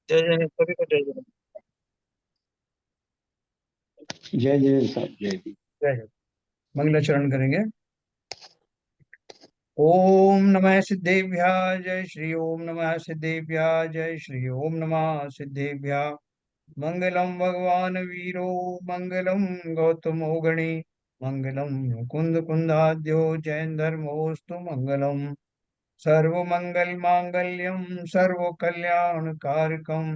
जय जय सभी को जय जय। जय जय साहब, जय जी। जय जय। मंगलाचरण करेंगे। ओम नमः सिद्धेभ्यः जय श्री ओम नमः सिद्धेभ्यः जय श्री ओम नमः सिद्धेभ्यः। मंगलम भगवान वीरो मंगलम गौतमो गणे मंगलम मुकुंद कुंदाद्यो जैन धर्मोस्तु मंगलम। सर्वमंगल मांगल्यम सर्व कल्याण कारकम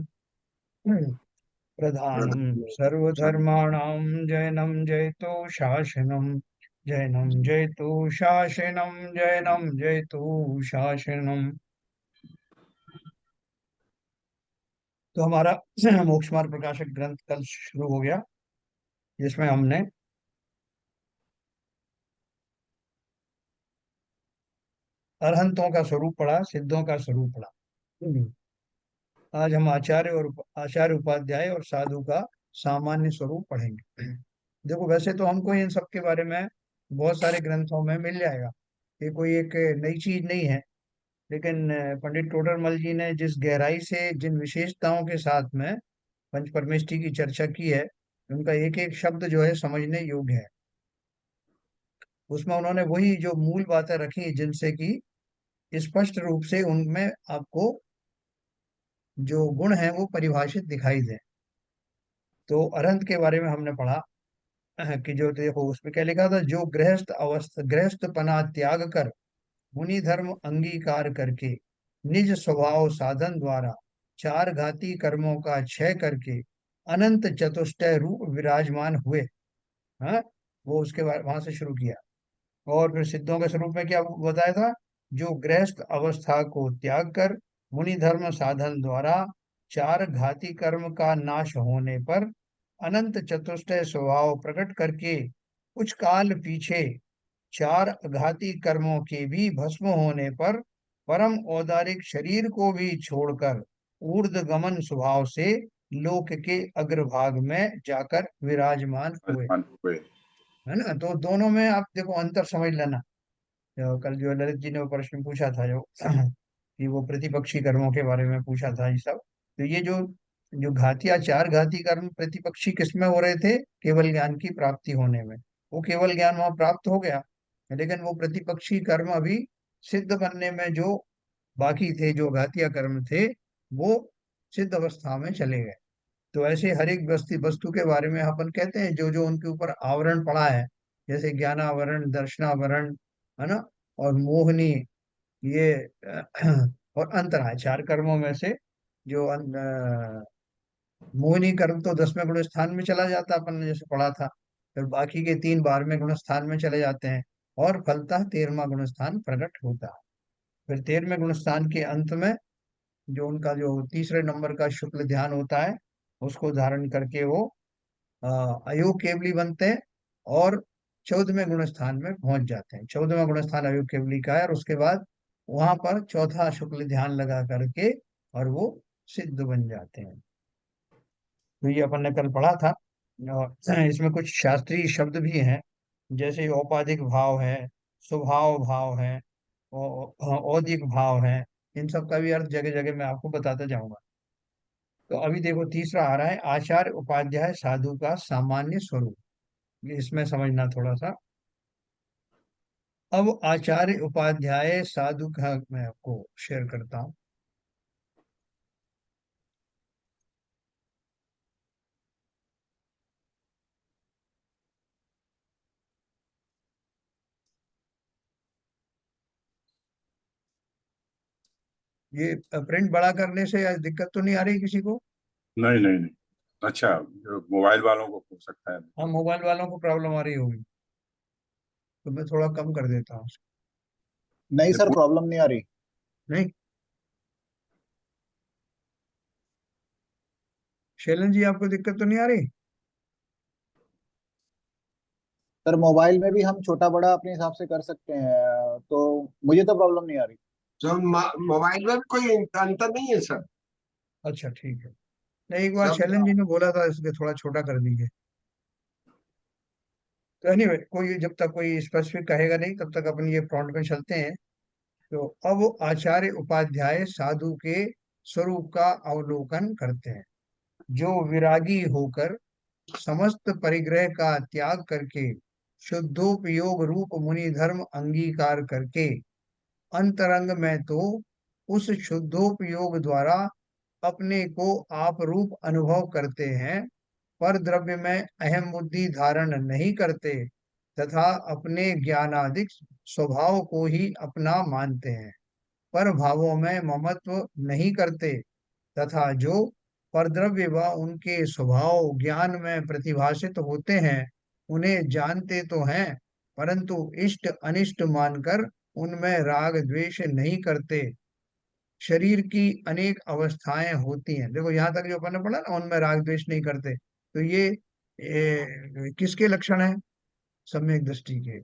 प्रधानम सर्वधर्माणां जयनं जयतो शासनम। जैनम जयतु शासनम जैनम जयतु शासनम। तो हमारा मोक्ष मार्ग प्रकाशक ग्रंथ कल शुरू हो गया, जिसमें हमने अरहंतों का स्वरूप पढ़ा, सिद्धों का स्वरूप पढ़ा। आज हम आचार्य उपाध्याय और साधु का सामान्य स्वरूप पढ़ेंगे। देखो, वैसे तो हमको इन सब के बारे में बहुत सारे ग्रंथों में मिल जाएगा, ये कोई एक नई चीज नहीं है। लेकिन पंडित टोडरमल जी ने जिस गहराई से, जिन विशेषताओं के साथ में पंच परमेष्टि की चर्चा की है, उनका एक एक शब्द जो है समझने योग्य है। उसमें उन्होंने वही जो मूल बातें रखी जिनसे कि स्पष्ट रूप से उनमें आपको जो गुण है वो परिभाषित दिखाई दे। तो अरहंत के बारे में हमने पढ़ा कि जो देखो उसमें क्या लिखा था, जो गृहस्थपना त्याग कर मुनि धर्म अंगीकार करके निज स्वभाव साधन द्वारा चार घाती कर्मों का क्षय करके अनंत चतुष्टय रूप विराजमान हुए। हाँ, वो उसके बाद वहां से शुरू किया। और फिर सिद्धों के स्वरूप में क्या बताया था, जो गृहस्थ अवस्था को त्याग कर मुनि धर्म साधन द्वारा चार घाती कर्म का नाश होने पर अनंत चतुष्टय स्वभाव प्रकट करके कुछ काल पीछे चार घाती कर्मों के भी भस्म होने पर परम औदारिक शरीर को भी छोड़कर ऊर्ध्व गमन स्वभाव से लोक के अग्रभाग में जाकर विराजमान हुए। विराजमान हुए। है ना, तो दोनों में आप देखो अंतर समझ लेना। कल जो ललित जी ने वो प्रश्न पूछा था, जो कि वो प्रतिपक्षी कर्मों के बारे में पूछा था ये सब। तो ये जो जो घातिया चार घाती कर्म प्रतिपक्षी किसमें हो रहे थे, केवल ज्ञान की प्राप्ति होने में। वो केवल ज्ञान वहां प्राप्त हो गया, लेकिन वो प्रतिपक्षी कर्म अभी सिद्ध बनने में जो बाकी थे, जो घातिया कर्म थे, वो सिद्ध अवस्था में चले गए। तो ऐसे हर एक वस्तु वस्तु के बारे में अपन कहते हैं, जो जो उनके ऊपर आवरण पड़ा है, जैसे ज्ञानावरण, दर्शनावरण, है ना, और मोहनी, ये और अंतरा है चार कर्मों में से। जो मोहिनी कर्म तो 10वें गुण स्थान में चला जाता, अपन ने जैसे पढ़ा था। फिर बाकी के तीन 12वें गुण स्थान में चले जाते हैं, और फलतः 13वां गुण स्थान प्रकट होता है। फिर 13वें गुण स्थान के अंत में जो उनका जो तीसरे नंबर का शुक्ल ध्यान होता है, उसको धारण करके वो अयोग केवली बनते हैं, और 14वें गुण स्थान में पहुंच जाते हैं। 14वां गुण स्थान अयोग केवली का है, और उसके बाद वहां पर चौथा शुक्ल ध्यान लगा करके और वो सिद्ध बन जाते हैं। तो ये अपन ने कल पढ़ा था। और इसमें कुछ शास्त्रीय शब्द भी हैं, जैसे औपाधिक भाव है, स्वभाव भाव है, औदिक भाव है। इन सब का भी अर्थ जगह जगह मैं आपको बताता जाऊंगा। तो अभी देखो तीसरा आ रहा है, आचार्य उपाध्याय साधु का सामान्य स्वरूप। ये इसमें समझना थोड़ा सा। अब आचार्य उपाध्याय साधु का मैं आपको शेयर करता हूँ। ये प्रिंट बड़ा करने से दिक्कत तो नहीं आ रही किसी को? नहीं नहीं नहीं। अच्छा, जो मोबाइल वालों को हो सकता है। हाँ, मोबाइल वालों को प्रॉब्लम आ रही होगी, तो मैं थोड़ा कम कर देता हूँ। नहीं ये सर, प्रॉब्लम नहीं आ रही। नहीं, शैलन जी आपको दिक्कत तो नहीं आ रही? सर मोबाइल में भी हम छोटा बड़ा अपने हिसाब से कर सकते हैं, तो मुझे तो प्रॉब्लम नहीं आ रही। तो मोबाइल में कोई अंतर नहीं है सर। अच्छा ठीक है। नहीं, एक बार सब शैलन जी ने बोला था इसलिए थोड़ा छोटा कर दीजिए। तो एनीवे, कोई जब तक कोई स्पेसिफिक कहेगा नहीं तब तक अपन ये फ्रंट में चलते हैं। तो अब आचार्य उपाध्याय साधु के स्वरूप का अवलोकन करते हैं। जो विरागी होकर समस्त परिग्रह का त्याग करके शुद्धोपयोग रूप मुनि धर्म अंगीकार करके अंतरंग में तो उस शुद्धोपयोग द्वारा अपने को आप रूप अनुभव करते हैं, पर द्रव्य में अहम बुद्धि धारण नहीं करते तथा अपने ज्ञानादिक स्वभाव को ही अपना मानते हैं, पर भावों में ममत्व नहीं करते तथा जो परद्रव्य व उनके स्वभाव ज्ञान में प्रतिभाषित होते हैं उन्हें जानते तो हैं, परंतु इष्ट अनिष्ट मानकर उनमें राग द्वेष नहीं करते। शरीर की अनेक अवस्थाएं होती हैं, देखो यहाँ तक जो अपन ने पढ़ा ना, उनमें राग द्वेष नहीं करते, तो ये किसके लक्षण है? सम्यक दृष्टि के।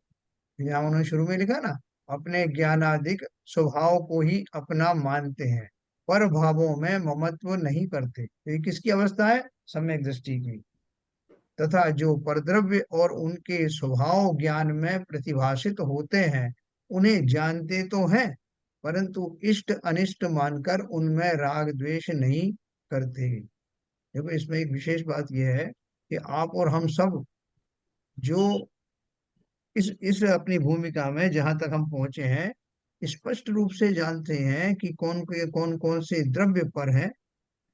यहाँ उन्होंने शुरू में लिखा ना, अपने ज्ञानादिक स्वभाव को ही अपना मानते हैं, पर भावों में ममत्व नहीं करते, तो ये किसकी अवस्था है? सम्यक दृष्टि की। तथा जो परद्रव्य और उनके स्वभाव ज्ञान में प्रतिभाषित होते हैं उन्हें जानते तो हैं, परंतु इष्ट अनिष्ट मानकर उनमें राग द्वेष नहीं करते। देखो इसमें एक विशेष बात यह है कि आप और हम सब जो इस अपनी भूमिका में जहां तक हम पहुंचे हैं, स्पष्ट रूप से जानते हैं कि कौन कौन से द्रव्य पर हैं,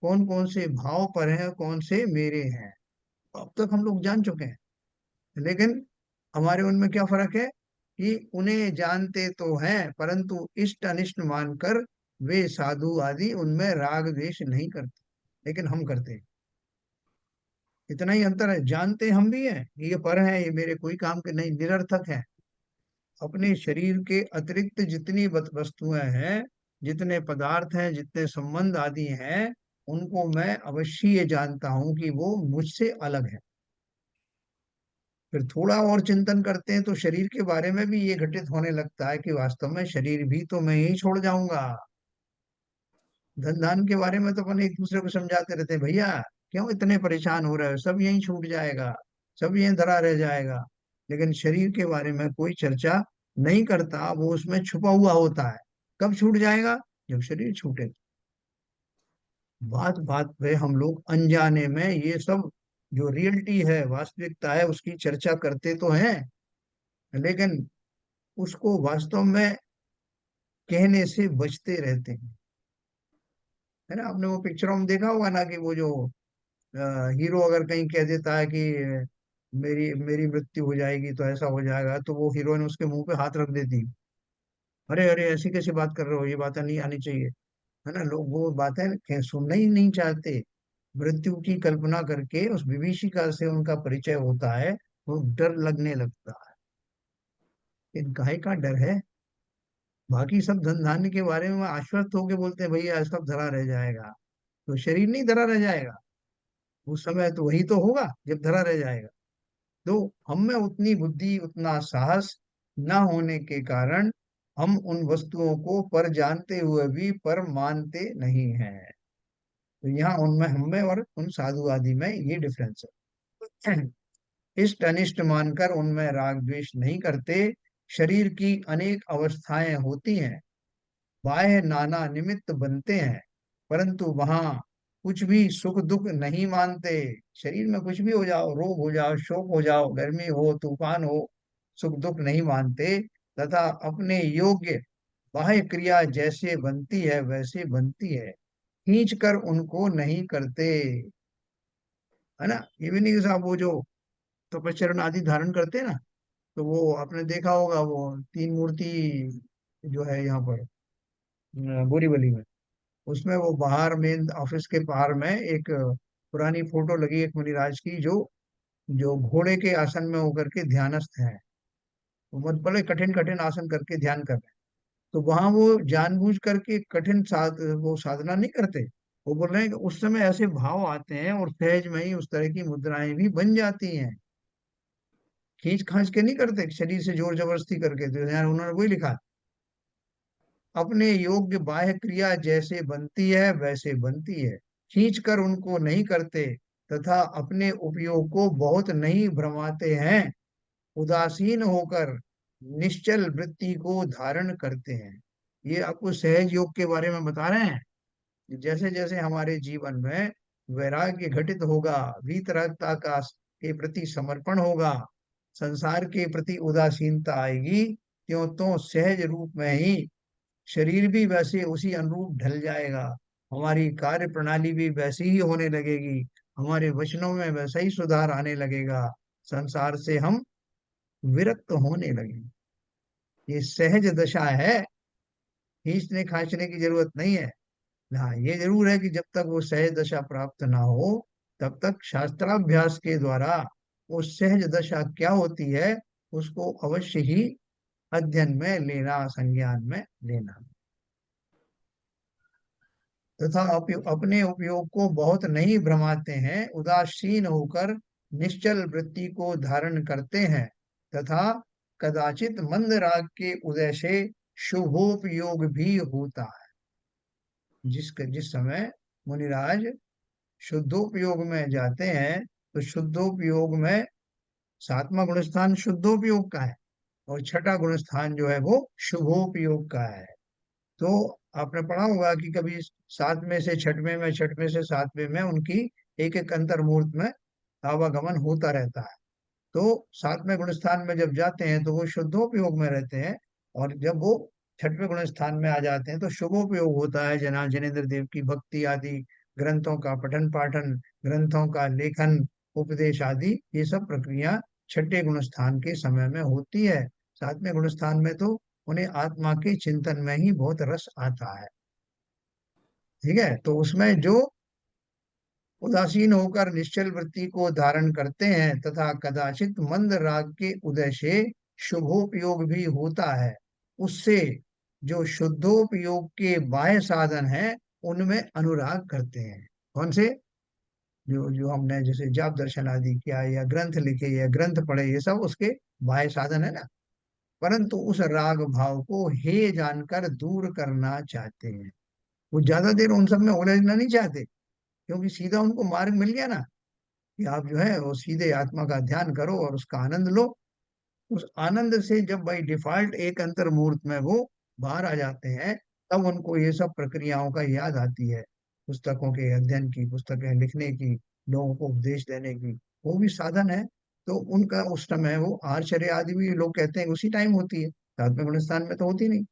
कौन कौन से भाव पर हैं, कौन से मेरे हैं, अब तक हम लोग जान चुके हैं। लेकिन हमारे उनमें क्या फर्क है कि उन्हें जानते तो हैं, परंतु इष्ट अनिष्ट मानकर वे साधु आदि उनमें राग द्वेष नहीं करते, लेकिन हम करते हैं। इतना ही अंतर है, जानते हम भी हैं ये पर हैं, ये मेरे कोई काम के नहीं, निरर्थक है। अपने शरीर के अतिरिक्त जितनी वस्तुएं हैं, जितने पदार्थ हैं, जितने संबंध आदि हैं, उनको मैं अवश्य ये जानता हूं कि वो मुझसे अलग है। फिर थोड़ा और चिंतन करते हैं तो शरीर के बारे में भी ये घटित होने लगता है कि वास्तव में शरीर भी तो मैं ही छोड़ जाऊंगा। धन धान के बारे में तो अपन एक दूसरे को समझाते रहते हैं, भैया क्यों इतने परेशान हो रहे हो, सब यहीं छूट जाएगा, सब यहीं धरा रह जाएगा। लेकिन शरीर के बारे में कोई चर्चा नहीं करता, वो उसमें छुपा हुआ होता है। कब छूट जाएगा? जब शरीर छूटे। बात बात पे हम लोग अनजाने में ये सब जो रियलिटी है, वास्तविकता है, उसकी चर्चा करते तो हैं, लेकिन उसको वास्तव में कहने से बचते रहते हैं। है ना, आपने वो पिक्चरों में देखा होगा ना कि वो जो हीरो अगर कहीं कह देता है कि मेरी मेरी मृत्यु हो जाएगी तो ऐसा हो जाएगा, तो वो हीरोइन उसके मुंह पे हाथ रख देती, अरे अरे ऐसी कैसी बात कर रहे हो, ये बातें नहीं आनी चाहिए। है ना, लोग वो बातें सुनना ही नहीं चाहते। मृत्यु की कल्पना करके उस विभीषिका से उनका परिचय होता है, वो डर लगने लगता है। इन काहे का डर है? बाकी सब धन धान्य के बारे में आश्वस्त होके बोलते हैं भैया सब धरा रह जाएगा, तो शरीर नहीं धरा रह जाएगा? उस समय तो वही तो होगा जब धरा रह जाएगा। तो हम में उतनी बुद्धि, उतना साहस न होने के कारण हम उन वस्तुओं को पर जानते हुए भी पर मानते नहीं हैं। तो यहाँ उनमें, हम में और उन साधु आदि में ये डिफरेंस है। इष्ट अनिष्ट मानकर उनमें राग द्वेष नहीं करते। शरीर की अनेक अवस्थाएं होती हैं, बाह्य नाना निमित्त बनते हैं, परंतु वहां कुछ भी सुख दुख नहीं मानते। शरीर में कुछ भी हो जाओ, रोग हो जाओ, शोक हो जाओ, गर्मी हो, तूफान हो, सुख दुख नहीं मानते तथा अपने योग्य बाह्य क्रिया जैसे बनती है वैसे बनती है, खींच कर उनको नहीं करते। है ना, ये भी नहीं कि साहब वो जो तपस्चरण आदि धारण करते हैं ना, तो वो आपने देखा होगा वो तीन मूर्ति जो है यहाँ पर बोरीवली में, उसमें वो बाहर मेन ऑफिस के बाहर में एक पुरानी फोटो लगी एक मुनिराज की, जो जो घोड़े के आसन में होकर के ध्यानस्थ है। वो बहुत बड़े कठिन कठिन आसन करके ध्यान कर रहे हैं। तो वहां वो जानबूझ करके कठिन वो साधना नहीं करते। वो बोल रहे हैं कि उस समय ऐसे भाव आते हैं और सहज में ही उस तरह की मुद्राएं भी बन जाती हैं। खींच खांच के नहीं करते, शरीर से जोर जबरदस्ती करके। तो यार उन्होंने वही लिखा, अपने योग्य बाह्य क्रिया जैसे बनती है वैसे बनती है, खींच कर उनको नहीं करते तथा अपने उपयोग को बहुत नहीं भ्रमाते हैं, उदासीन होकर निश्चल वृत्ति को धारण करते हैं। ये आपको सहज योग के बारे में बता रहे हैं। जैसे जैसे हमारे जीवन में वैराग्य घटित होगा, वीतरागता का के प्रति समर्पण होगा, संसार के प्रति उदासीनता आएगी, त्यों तो सहज रूप में ही शरीर भी वैसे उसी अनुरूप ढल जाएगा, हमारी कार्य प्रणाली भी वैसी ही होने लगेगी, हमारे वचनों में वैसा ही सुधार आने लगेगा, संसार से हम विरक्त होने लगेंगे। ये सहज दशा है, खींचने खांचने की जरूरत नहीं है। हाँ, ये जरूर है कि जब तक वो सहज दशा प्राप्त ना हो, तब तक शास्त्राभ्यास के द्वारा वो सहज दशा क्या होती है उसको अवश्य ही अध्ययन में लेना, संज्ञान में लेना, तथा अपने उपयोग को बहुत नहीं भ्रमाते हैं, उदासीन होकर निश्चल वृत्ति को धारण करते हैं, तथा कदाचित मंद राग के उदय से शुभोपयोग भी होता है। जिस समय मुनिराज शुद्धोपयोग में जाते हैं, तो शुद्धोपयोग में सातवां गुण स्थान शुद्धोपयोग का है, और छठा गुण स्थान जो है वो शुभोपयोग का है। तो आपने पढ़ा होगा कि कभी सातवें से छठवें में, छठवें से सातवें में उनकी एक एक अंतर मुहूर्त में आवागमन होता रहता है। तो सातवें गुण स्थान में जब जाते हैं तो वो शुद्धोपयोग में रहते हैं, और जब वो छठवें गुण स्थान में आ जाते हैं तो शुभोपयोग होता है, जना जनेन्द्र देव की भक्ति आदि, ग्रंथों का पठन पाठन, ग्रंथों का लेखन, उपदेश आदि, ये सब प्रक्रिया छठे गुण स्थान के समय में होती है। सातवें गुण स्थान में तो उन्हें आत्मा के चिंतन में ही बहुत रस आता है। ठीक है, तो उसमें जो उदासीन होकर निश्चल वृत्ति को धारण करते हैं, तथा कदाचित मंद राग के उदय से शुभोपयोग भी होता है, उससे जो शुद्धोपयोग के बाह्य साधन हैं उनमें अनुराग करते हैं। कौन से? जो जो हमने जैसे जाप दर्शन आदि किया, या ग्रंथ लिखे, या ग्रंथ पढ़े, ये सब उसके बाह्य साधन है ना। परंतु उस राग भाव को हे जानकर दूर करना चाहते हैं। वो ज्यादा देर उन सब में उलझना नहीं चाहते, क्योंकि सीधा उनको मार्ग मिल गया ना, कि आप जो है वो सीधे आत्मा का ध्यान करो और उसका आनंद लो। उस आनंद से जब बाई डिफॉल्ट एक अंतर मुहूर्त में वो बाहर आ जाते हैं, तब उनको ये सब प्रक्रियाओं का याद आती है, पुस्तकों के अध्ययन की, पुस्तकें लिखने की, लोगों को उपदेश देने की, वो भी साधन है। तो उनका उस समय वो आर्चर्य आदि भी लोग कहते हैं उसी टाइम होती है, सातवें गुण स्थान में तो होती नहीं।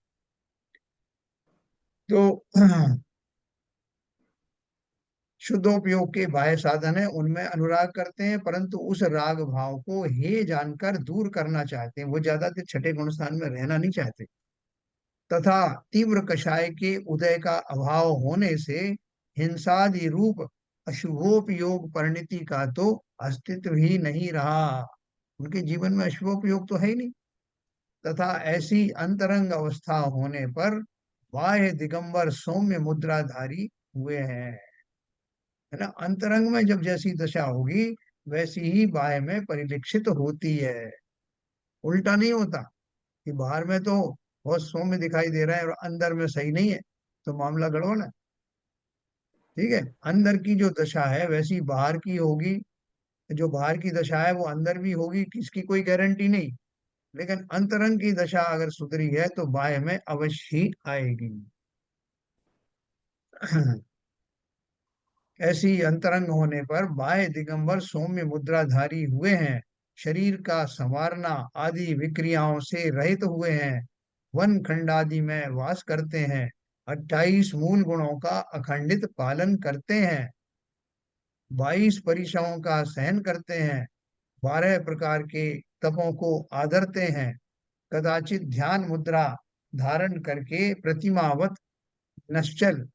तो शुद्धोपयोग के बाह्य साधन है, उनमें अनुराग करते हैं, परंतु उस राग भाव को हे जानकर दूर करना चाहते हैं। वो ज्यादा देर छठे गुण स्थान में रहना नहीं चाहते, तथा तीव्र कषाय के उदय का अभाव होने से हिंसादि रूप अशुभोपयोग परिणति का तो अस्तित्व ही नहीं रहा। उनके जीवन में अशुभोपयोग तो है ही नहीं। तथा ऐसी अंतरंग अवस्था होने पर बाह्य दिगंबर सौम्य मुद्राधारी हुए हैं, है ना। अंतरंग में जब जैसी दशा होगी वैसी ही बाह्य में परिलक्षित होती है, उल्टा नहीं होता कि बाहर में तो बहुत सौम्य दिखाई दे रहा है और अंदर में सही नहीं है, तो मामला गड़बड़ है। ठीक है, अंदर की जो दशा है वैसी बाहर की होगी, जो बाहर की दशा है वो अंदर भी होगी, किसकी कोई गारंटी नहीं। लेकिन अंतरंग की दशा अगर सुधरी है तो बाह्य में अवश्य ही आएगी। ऐसी अंतरंग होने पर बाह्य दिगंबर सौम्य मुद्राधारी हुए हैं, शरीर का संवारना आदि विक्रियाओं से रहित हुए हैं, वन खंड आदि में वास करते हैं, 28 मूल गुणों का अखंडित पालन करते हैं, 22 परिश्रमों का सहन करते हैं, 12 प्रकार के तपों को आदरते हैं, कदाचित ध्यान मुद्रा धारण करके प्रतिमावत निश्चल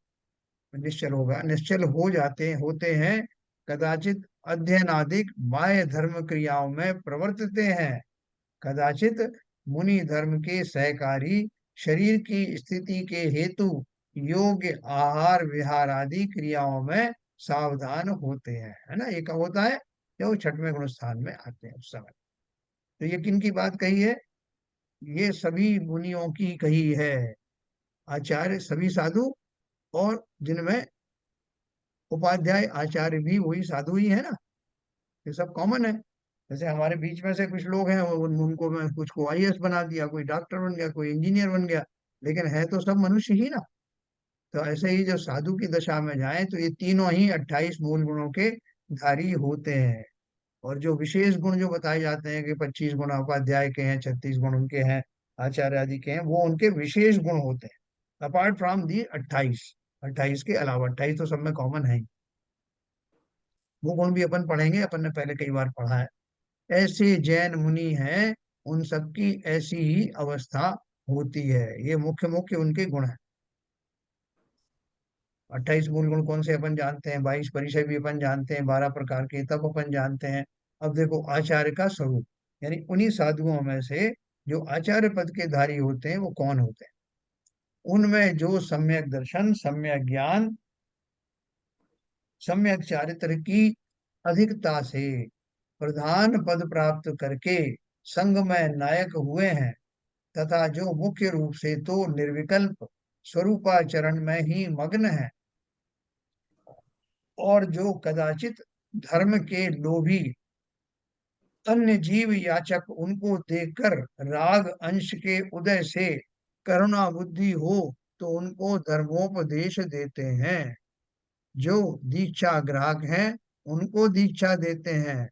निश्चल होगा निश्चल हो जाते होते हैं, कदाचित अध्ययनादिक बाह्य धर्म क्रियाओं में प्रवर्तते हैं, कदाचित मुनि धर्म के सहकारी शरीर की स्थिति के हेतु योग्य आहार विहार आदि क्रियाओं में सावधान होते हैं, है ना। एक होता है जो छठवें गुण स्थान में आते हैं उस समय। तो ये किन की बात कही है? ये सभी मुनियों की कही है, आचार्य सभी साधु, और जिनमें उपाध्याय आचार्य भी वही साधु ही है ना, ये सब कॉमन है। जैसे हमारे बीच में से कुछ लोग हैं, उनको मैं कुछ को आईएएस बना दिया, कोई डॉक्टर बन गया, कोई इंजीनियर बन गया, लेकिन है तो सब मनुष्य ही ना। तो ऐसे ही जो साधु की दशा में जाए तो ये तीनों ही 28 मूल गुणों के धारी होते हैं। और जो विशेष गुण जो बताए जाते हैं कि 25 गुण उपाध्याय के हैं, 36 गुण उनके हैं, आचार्य आदि के हैं, वो उनके विशेष गुण होते हैं, अपार्ट फ्रॉम दी 28। 28 के अलावा, 28 तो सब में कॉमन है ही। वो गुण भी अपन पढ़ेंगे, अपन ने पहले कई बार पढ़ा है। ऐसे जैन मुनि हैं, उन सबकी ऐसी ही अवस्था होती है। ये मुख्य मुख्य उनके गुण हैं। 28 मूल गुण कौन से अपन जानते हैं, 22 परिचय भी अपन जानते हैं, 12 प्रकार के तप अपन जानते हैं। अब देखो आचार्य का स्वरूप, यानी उन्हीं साधुओं में से जो आचार्य पद के धारी होते हैं वो कौन होते हैं। उनमें जो सम्यक दर्शन, सम्यक ज्ञान, सम्यक चारित्र की अधिकता से प्रधान पद प्राप्त करके संग में नायक हुए हैं, तथा जो मुख्य रूप से तो निर्विकल्प स्वरूपाचरण में ही मग्न है, और जो कदाचित धर्म के लोभी अन्य जीव याचक उनको देखकर राग अंश के उदय से करुणा बुद्धि हो तो उनको धर्मोपदेश देते हैं। जो दीक्षा ग्राहक हैं उनको दीक्षा देते हैं।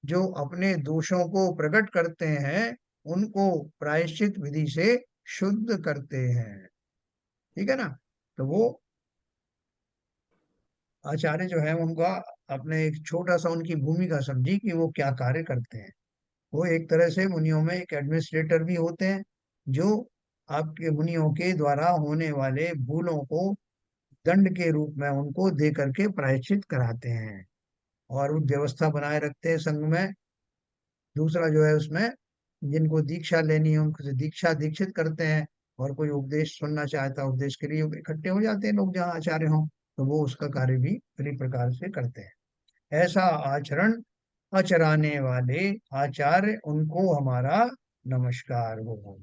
जो अपने दोषों को प्रकट करते हैं उनको प्रायश्चित विधि से शुद्ध करते हैं। ठीक है ना। तो वो आचार्य जो है उनका अपने एक छोटा सा उनकी भूमिका समझी कि वो क्या कार्य करते हैं। वो एक तरह से मुनियों में एक एडमिनिस्ट्रेटर भी होते हैं, जो आपके मुनियों के द्वारा होने वाले भूलों को दंड के रूप में उनको दे करके प्रायश्चित कराते हैं और वो व्यवस्था बनाए रखते हैं संघ में। दूसरा जो है उसमें जिनको दीक्षा लेनी है उनको से दीक्षा दीक्षित करते हैं, और कोई उपदेश सुनना चाहता है उपदेश के लिए इकट्ठे हो जाते हैं लोग जहाँ आचार्य हों, तो वो उसका कार्य भी इसी प्रकार से करते हैं। ऐसा आचरण आचराने वाले आचार्य उनको हमारा नमस्कार हो।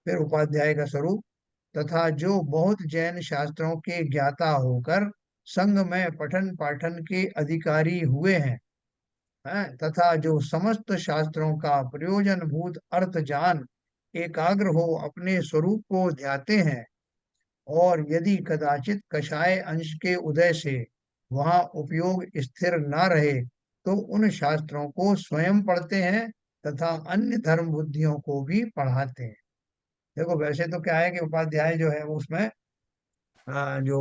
फिर उपाध्याय का स्वरूप, तथा जो बहुत जैन शास्त्रों के ज्ञाता होकर संग में पठन पाठन के अधिकारी हुए हैं, तथा जो समस्त शास्त्रों का प्रयोजन भूत अर्थ जान एकाग्र हो अपने स्वरूप को ध्याते हैं, और यदि कदाचित कषाय अंश के उदय से वहां उपयोग स्थिर न रहे तो उन शास्त्रों को स्वयं पढ़ते हैं तथा अन्य धर्म बुद्धियों को भी पढ़ाते हैं। देखो वैसे तो क्या है कि उपाध्याय जो है वो उसमें जो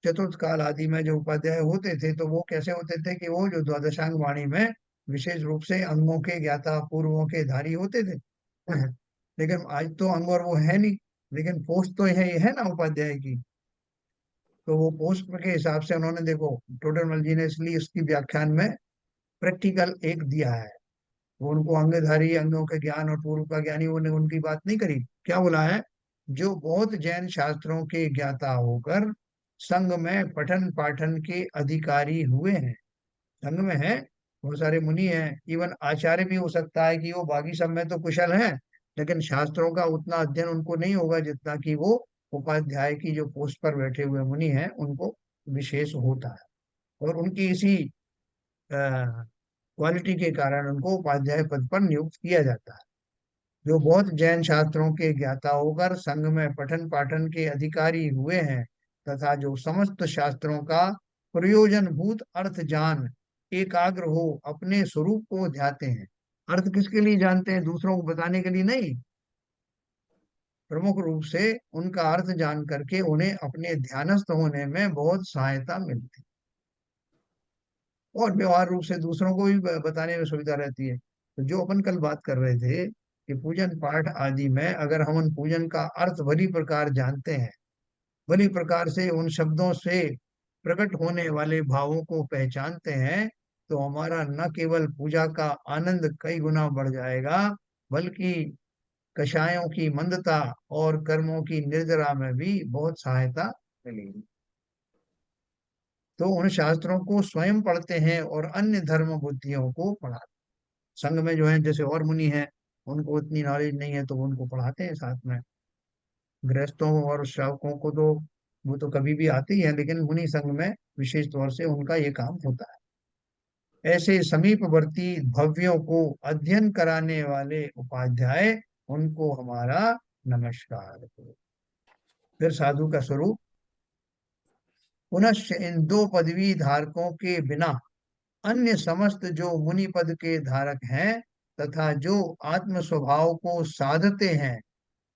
चतुर्थ काल आदि में जो उपाध्याय होते थे तो वो कैसे होते थे कि वो जो द्वादशांग वाणी में विशेष रूप से अंगों के ज्ञाता पूर्वों के धारी होते थे। लेकिन आज तो अंग और वो है नहीं, लेकिन पोस्ट तो ये है ना उपाध्याय की। तो वो पोस्ट के हिसाब से उन्होंने देखो टोडरमल जी ने इसलिए इसकी व्याख्यान में प्रैक्टिकल एक दिया है। वो उनको अंगधारी अंगों के ज्ञान और पूर्व का ज्ञानी उन्होंने उनकी बात नहीं करी। क्या बोला है, जो बहुत जैन शास्त्रों के ज्ञाता होकर संघ में पठन पाठन के अधिकारी हुए हैं। संघ में है बहुत सारे मुनि हैं, इवन आचार्य भी हो सकता है कि वो बाकी सब में तो कुशल हैं, लेकिन शास्त्रों का उतना अध्ययन उनको नहीं होगा जितना कि वो उपाध्याय की जो पोस्ट पर बैठे हुए मुनि हैं उनको विशेष होता है। और उनकी इसी क्वालिटी के कारण उनको उपाध्याय पद पर नियुक्त किया जाता है। जो बहुत जैन शास्त्रों के ज्ञाता होकर संघ में पठन पाठन के अधिकारी हुए हैं, तथा जो समस्त शास्त्रों का प्रयोजन भूत अर्थ जान एकाग्र हो अपने स्वरूप को ध्याते हैं। अर्थ किसके लिए जानते हैं, दूसरों को बताने के लिए नहीं, प्रमुख रूप से उनका अर्थ जान करके उन्हें अपने ध्यानस्थ होने में बहुत सहायता मिलती और व्यवहार रूप से दूसरों को भी बताने में सुविधा रहती है। तो जो अपन कल बात कर रहे थे कि पूजन पाठ आदि में अगर हम उन पूजन का अर्थ भली प्रकार जानते हैं, भली प्रकार से उन शब्दों से प्रकट होने वाले भावों को पहचानते हैं, तो हमारा न केवल पूजा का आनंद कई गुना बढ़ जाएगा, बल्कि कषायों की मंदता और कर्मों की निर्जरा में भी बहुत सहायता मिलेगी। तो उन शास्त्रों को स्वयं पढ़ते हैं और अन्य धर्म बुद्धियों को पढ़ाते हैं। संघ में जो है जैसे और मुनि हैं उनको उतनी नॉलेज नहीं है तो वो उनको पढ़ाते हैं साथ में। गृहस्थों और श्रावकों को तो वो तो कभी भी आते ही है, लेकिन मुनि संघ में विशेष तौर से उनका ये काम होता है। ऐसे समीपवर्ती भव्यों को अध्ययन कराने वाले उपाध्याय उनको हमारा नमस्कार। फिर साधु का स्वरूप। पुनश्च इन दो पदवी धारकों के बिना अन्य समस्त जो मुनि पद के धारक हैं तथा जो आत्म स्वभाव को साधते हैं,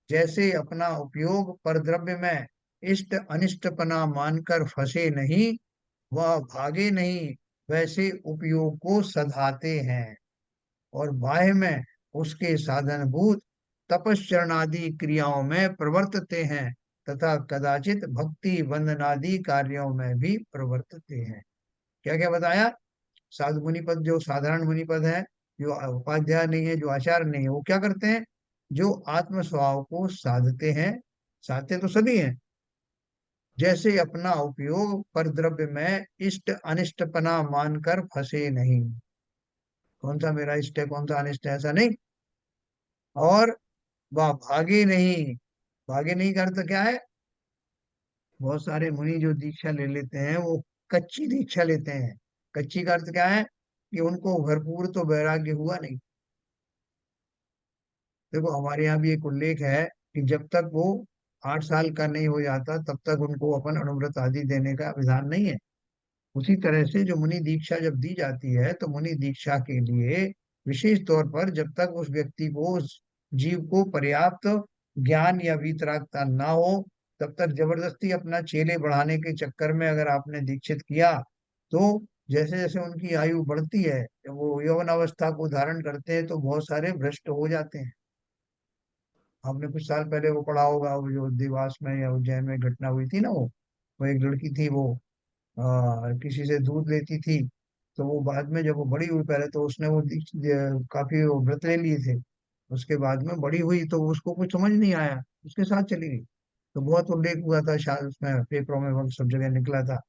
जैसे अपना उपयोग पर द्रव्य में इष्ट अनिष्टपना मानकर फंसे नहीं, वह भागे नहीं, वैसे उपयोग को सधाते हैं और बाह्य में उसके साधनभूत तपश्चरणादि क्रियाओं में प्रवर्तते हैं तथा कदाचित भक्ति वंदनादि कार्यों में भी प्रवर्तते हैं। क्या क्या बताया? साधु मुनि पद, जो साधारण मुनि पद है, जो उपाध्याय नहीं है, जो आचार्य नहीं है, वो क्या करते हैं? जो आत्म स्वभाव को साधते हैं, साधते तो सभी हैं, जैसे अपना उपयोग पर द्रव्य में इष्ट अनिष्टपना मानकर फंसे नहीं। कौन सा मेरा इष्ट है, कौन सा अनिष्ट है, ऐसा नहीं। और वह भागे नहीं। भागे नहीं का अर्थ क्या है? बहुत सारे मुनि जो दीक्षा ले लेते हैं वो कच्ची दीक्षा लेते हैं। कच्ची का अर्थ क्या है? कि उनको भरपूर तो वैराग्य हुआ नहीं। देखो हमारे यहाँ भी एक उल्लेख है कि जब तक वो 8 साल का नहीं हो जाता तब तक उनको अपन अनुव्रत आदि देने का विधान नहीं है। उसी तरह से जो मुनि दीक्षा जब दी जाती है तो मुनि दीक्षा के लिए विशेष तौर पर जब तक उस व्यक्ति को, उस जीव को पर्याप्त ज्ञान या वीतरागता ना हो, तब तक जबरदस्ती अपना चेले बढ़ाने के चक्कर में अगर आपने दीक्षित किया तो जैसे जैसे उनकी आयु बढ़ती है, जब वो यौवन अवस्था को धारण करते हैं तो बहुत सारे भ्रष्ट हो जाते हैं। आपने कुछ साल पहले वो पढ़ा होगा, वो जो देवास में या उज्जैन में घटना हुई थी ना, वो एक लड़की थी, वो किसी से दूध लेती थी। तो वो बाद में जब वो बड़ी हुई, पहले तो उसने काफी वो व्रत ले लिए थे। उसके बाद में बड़ी हुई तो उसको कुछ समझ नहीं आया, उसके साथ चली गई। तो बहुत उल्लेख हुआ था, शायद उसमें पेपरों में वक्त सब जगह निकला था।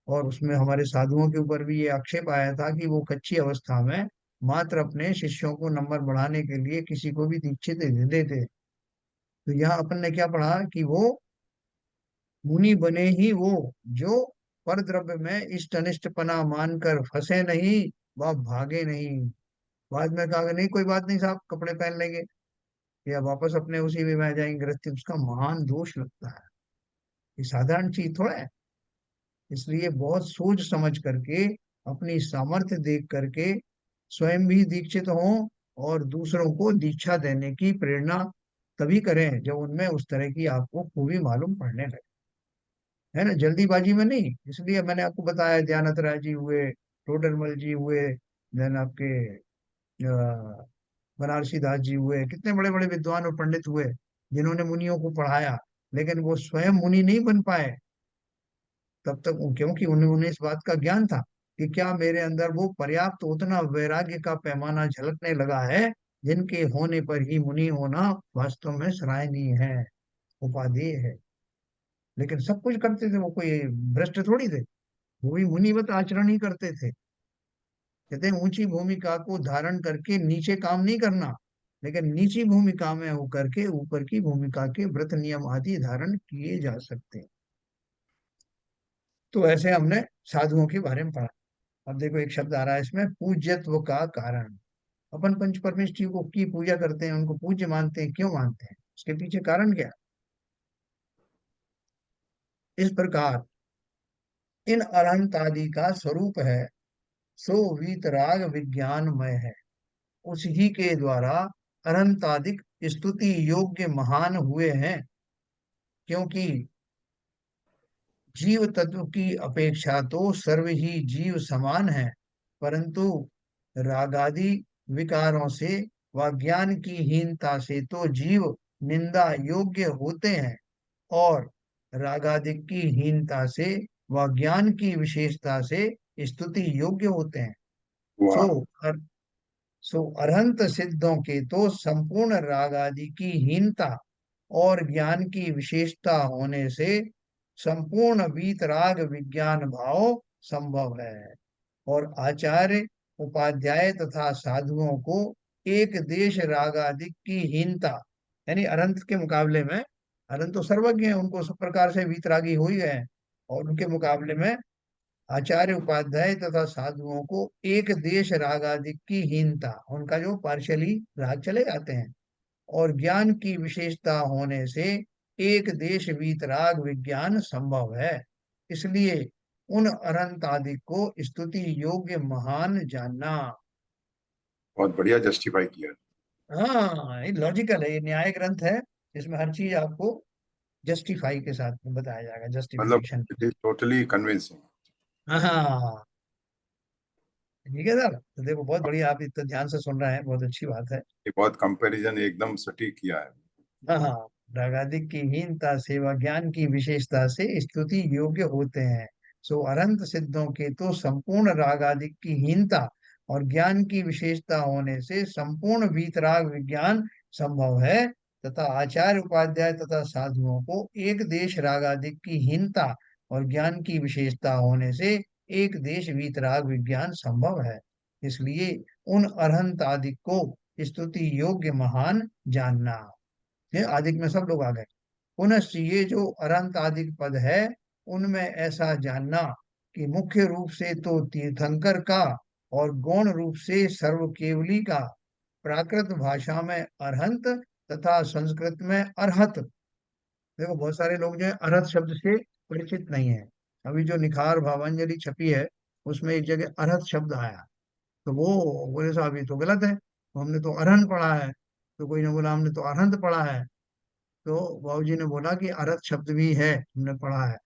और उसमें हमारे साधुओं के ऊपर भी ये आक्षेप आया था कि वो कच्ची अवस्था में मात्र अपने शिष्यों को नंबर बढ़ाने के लिए किसी को भी दीक्षित दे देते। तो यहाँ अपन ने क्या पढ़ा कि वो मुनि बने ही वो जो पर द्रव्य में इष्ट अनिष्टपना मानकर फंसे नहीं, वह भागे नहीं। बाद में कहा कि नहीं कोई बात नहीं साहब, कपड़े पहन लेंगे या वापस अपने उसी में आ जाएंगे गृहस्थी, उसका महान दोष लगता है। ये साधारण चीज थोड़ा है। इसलिए बहुत सोच समझ करके, अपनी सामर्थ्य देख करके स्वयं भी दीक्षित हों और दूसरों को दीक्षा देने की प्रेरणा तभी करें जब उनमें उस तरह की आपको खूबी मालूम पड़ने लगे, है ना, जल्दीबाजी में नहीं। इसलिए मैंने आपको बताया, दयानंद राय जी हुए, टोडरमल जी हुए, देन आपके बनारसी दास जी हुए, कितने बड़े बड़े विद्वान और पंडित हुए जिन्होंने मुनियों को पढ़ाया, लेकिन वो स्वयं मुनि नहीं बन पाए तब तक, क्योंकि उन्हें इस बात का ज्ञान था कि क्या मेरे अंदर वो पर्याप्त उतना वैराग्य का पैमाना झलकने लगा है जिनके होने पर ही मुनि होना वास्तव में सराहनीय है, उपादेय है। लेकिन सब कुछ करते थे, वो कोई भ्रष्ट थोड़ी थे, वो भी मुनिवत आचरण ही करते थे। कहते हैं ऊंची भूमिका को धारण करके नीचे काम नहीं करना, लेकिन नीची भूमिका में होकर के ऊपर की भूमिका के व्रत नियम आदि धारण किए जा सकते हैं। तो ऐसे हमने साधुओं के बारे में पढ़ा। अब देखो एक शब्द आ रहा है इसमें, पूज्यत्व का कारण। अपन पंच परमेष्ठियों को की पूजा करते हैं, उनको पूज्य मानते हैं, क्यों मानते हैं, उसके पीछे कारण क्या है? इस प्रकार इन अनंत आदि का स्वरूप है, सो वीतराग विज्ञानमय है। उसी के द्वारा अनंतादिक स्तुति योग्य महान हुए हैं, क्योंकि जीव तत्व की अपेक्षा तो सर्व ही जीव समान है, परंतु रागादि विकारों से व ज्ञान की हीनता से तो जीव निंदा योग्य होते हैं, और रागादिक की हीनता से व ज्ञान की विशेषता से स्तुति योग्य होते हैं। वाह। सो सो अरहंत सिद्धों के तो संपूर्ण राग आदि की हीनता और ज्ञान की विशेषता होने से संपूर्ण वीतराग विज्ञान भाव संभव है। और आचार्य उपाध्याय तथा साधुओं को एक देश राग आदि की हीनता, यानी अनंत के मुकाबले में, अनंत तो सर्वज्ञ है, उनको सब प्रकार से वीतरागी हो ही गए हैं, और उनके मुकाबले में आचार्य उपाध्याय तथा साधुओं को एक देश राग आदि की हीनता, उनका जो पार्शली राग चले जाते हैं, और ज्ञान की विशेषता होने से एक देश वीतराग विज्ञान संभव है। इसलिए उन अनंत आदि को स्तुति योग्य महान जानना। बहुत बढ़िया जस्टिफाई किया। हाँ, ये लॉजिकल है, ये न्याय ग्रंथ है। इसमें हर चीज आपको जस्टिफाई के साथ में बताया जाएगा, मतलब justification. It is totally convincing. हाँ, ठीक है सर। तो देखो, बहुत बढ़िया, आप इतना ध्यान से सुन रहे हैं, बहुत अच्छी बात है। ये बहुत कंपैरिजन एकदम सटीक किया है। हाँ हाँ, रागादिक की हीनता सेवा ज्ञान की विशेषता से स्तुति योग्य होते हैं। सो अनंत सिद्धों के तो संपूर्ण रागादिक की हीनता और ज्ञान की विशेषता होने से संपूर्ण वीतराग विज्ञान संभव है, तथा आचार्य उपाध्याय तथा साधुओं को एक देश रागादिक की हीनता और ज्ञान की विशेषता होने से एक देश वीतराग विज्ञान संभव है। इसलिए उन अरहंत आदि को स्तुति योग्य महान जानना। ये आदिक में सब लोग आ गए। पुनश्च ये जो अनंत आदिक पद है, उनमें ऐसा जानना कि मुख्य रूप से तो तीर्थंकर का और गौण रूप से सर्वकेवली का, प्राकृत भाषा में अरहंत तथा संस्कृत में अरहत। देखो, बहुत सारे लोग जो है अरहत शब्द से परिचित नहीं है। अभी जो निखार भावांजलि छपी है, उसमें एक जगह अरहत शब्द आया, तो वो बोले साहब ये तो गलत है, तो हमने तो अरहन पढ़ा है। तो कोई ने बोला हमने तो अरहंत पढ़ा है। तो बाबूजी ने बोला कि अरहत शब्द भी है, हमने पढ़ा है।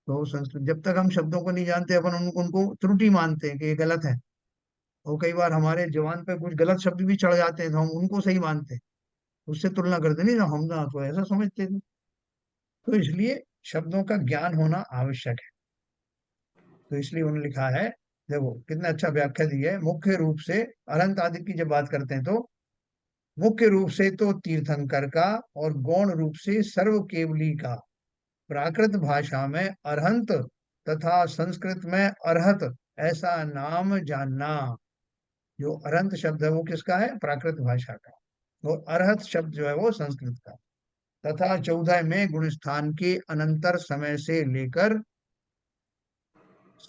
तो संस्कृत, जब तक हम शब्दों को नहीं जानते, अपन उनको त्रुटि मानते हैं कि ये गलत है। और कई बार हमारे जवान पे कुछ गलत शब्द भी चढ़ जाते हैं, तो हम उनको सही मानते हैं, उससे तुलना करते नहीं ना, हम ना तो ऐसा समझते थे। तो इसलिए शब्दों का ज्ञान होना आवश्यक है। तो इसलिए उन्होंने लिखा है, देखो कितना अच्छा व्याख्या दी है। मुख्य रूप से अनंत आदि की जब बात करते हैं, तो मुख्य रूप से तो तीर्थंकर का और गौण रूप से सर्व केवली का, प्राकृत भाषा में अरहंत तथा संस्कृत में अरहत, ऐसा नाम जानना। जो अरहंत शब्द है वो किसका है? प्राकृत भाषा का। और अरहत शब्द जो है वो संस्कृत का। तथा 14 में गुणस्थान के अनंतर समय से लेकर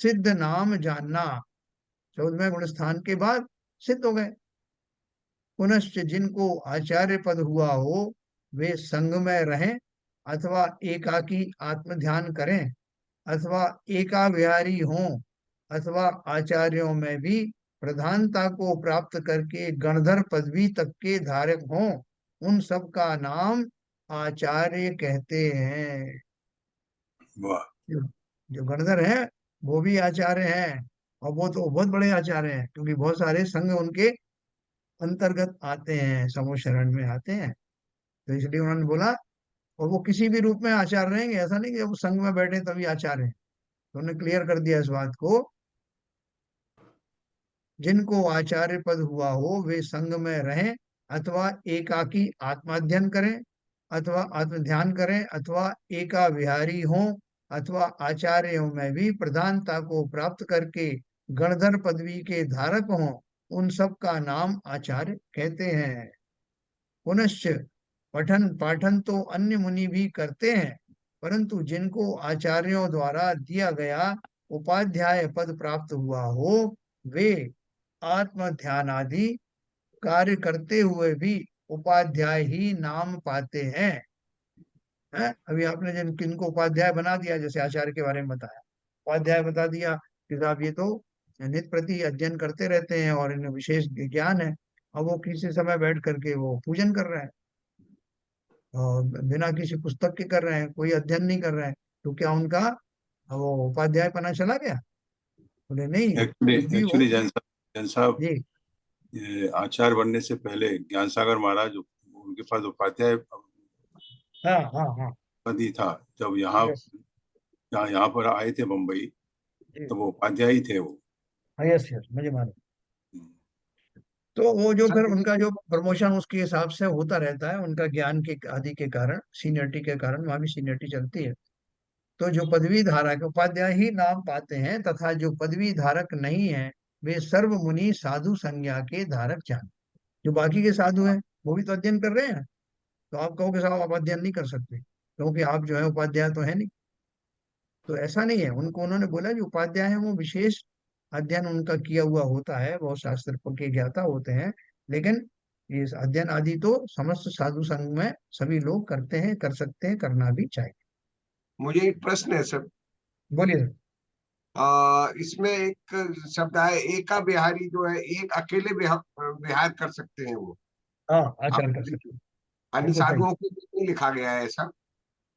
सिद्ध नाम जानना। 14वें गुणस्थान के बाद सिद्ध हो गए। पुनश्च जिनको आचार्य पद हुआ हो, वे संग में रहें अथवा एकाकी आत्म ध्यान करें, अथवा एका विहारी हों, अथवा आचार्यों में भी प्रधानता को प्राप्त करके गणधर पदवी तक के धारक हों, उन सब का नाम आचार्य कहते हैं। वाह। जो जो गणधर हैं, वो भी आचार्य हैं। और वो तो बहुत बड़े आचार्य हैं, क्योंकि बहुत सारे संघ उनके अंतर्गत आते हैं, समूह शरण में आते हैं। तो इसलिए उन्होंने बोला, और वो किसी भी रूप में आचार्य रहेंगे, ऐसा नहीं कि जब वो संघ में बैठे तभी आचार्य हैं। तो उन्होंने क्लियर कर दिया इस बात को, जिनको आचार्य पद हुआ हो वे संग में रहें, अथवा एकाकी आत्माध्ययन करें, अथवा आत्म ध्यान करें, अथवा एका विहारी हों, अथवा आचार्यों में भी प्रधानता को प्राप्त करके गणधर पदवी के धारक हों, उन सब का नाम आचार्य कहते हैं। पुनश्च पठन पाठन तो अन्य मुनि भी करते हैं, परंतु जिनको आचार्यों द्वारा दिया गया उपाध्याय पद प्राप्त हुआ हो, वे आत्म ध्यान आदि कार्य करते हुए भी उपाध्याय ही नाम पाते हैं। अभी आपने जिन किनको उपाध्याय बना दिया, जैसे आचार्य के बारे में बताया, उपाध्याय बता दिया कि साहब ये तो नित्य प्रति अध्ययन करते रहते हैं और इन्हें विशेष ज्ञान है। अब वो किसी समय बैठ करके वो पूजन कर रहे हैं, और बिना किसी पुस्तक के कर रहे हैं, कोई अध्ययन नहीं कर रहे हैं, तो क्या उनका वो उपाध्याय पना चला गया? बोले नहीं, एक्चुअली जब भी वो। एक्चुअली जैन साहब, जी। ये आचार्य बनने से पहले ज्ञान सागर महाराज, उनके पास उपाध्याय हाँ हाँ हाँ। पद ही था। जब यहाँ यस। यहाँ यहाँ पर आए थे मुंबई, जी। तो वो उपाध्याय ही थे वो। हाँ, यस यस, मुझे मालूम। तो वो जो फिर उनका जो प्रमोशन उसके हिसाब से होता रहता है, उनका ज्ञान के आदि के कारण, सीनियरिटी के कारण, वहां भी सीनियरिटी चलती है। तो जो पदवी धारक उपाध्याय ही नाम पाते हैं, तथा जो पदवी धारक नहीं है, वे सर्व मुनि साधु संज्ञा के धारक जान। जो बाकी के साधु हैं, वो भी तो अध्ययन कर रहे हैं। तो आप कहोगे साहब आप अध्ययन नहीं कर सकते, क्योंकि आप जो है उपाध्याय तो है नहीं। तो ऐसा नहीं है, उनको उन्होंने बोला जो उपाध्याय है वो विशेष अध्ययन उनका किया हुआ होता है, बहुत शास्त्र के ज्ञाता होते हैं। लेकिन ये अध्ययन आदि तो समस्त साधु संघ में सभी लोग करते हैं, कर सकते हैं, करना भी चाहिए। मुझे एक प्रश्न है सर। बोलिए सर। इसमें एक शब्द है एका बिहारी, जो है एक अकेले विहार कर सकते हैं वो। हाँ, आप आचार्य कर सकते हैं। अन्य बिल्कुल सही। साधुओं के लिए नहीं लिखा गया है ऐसा,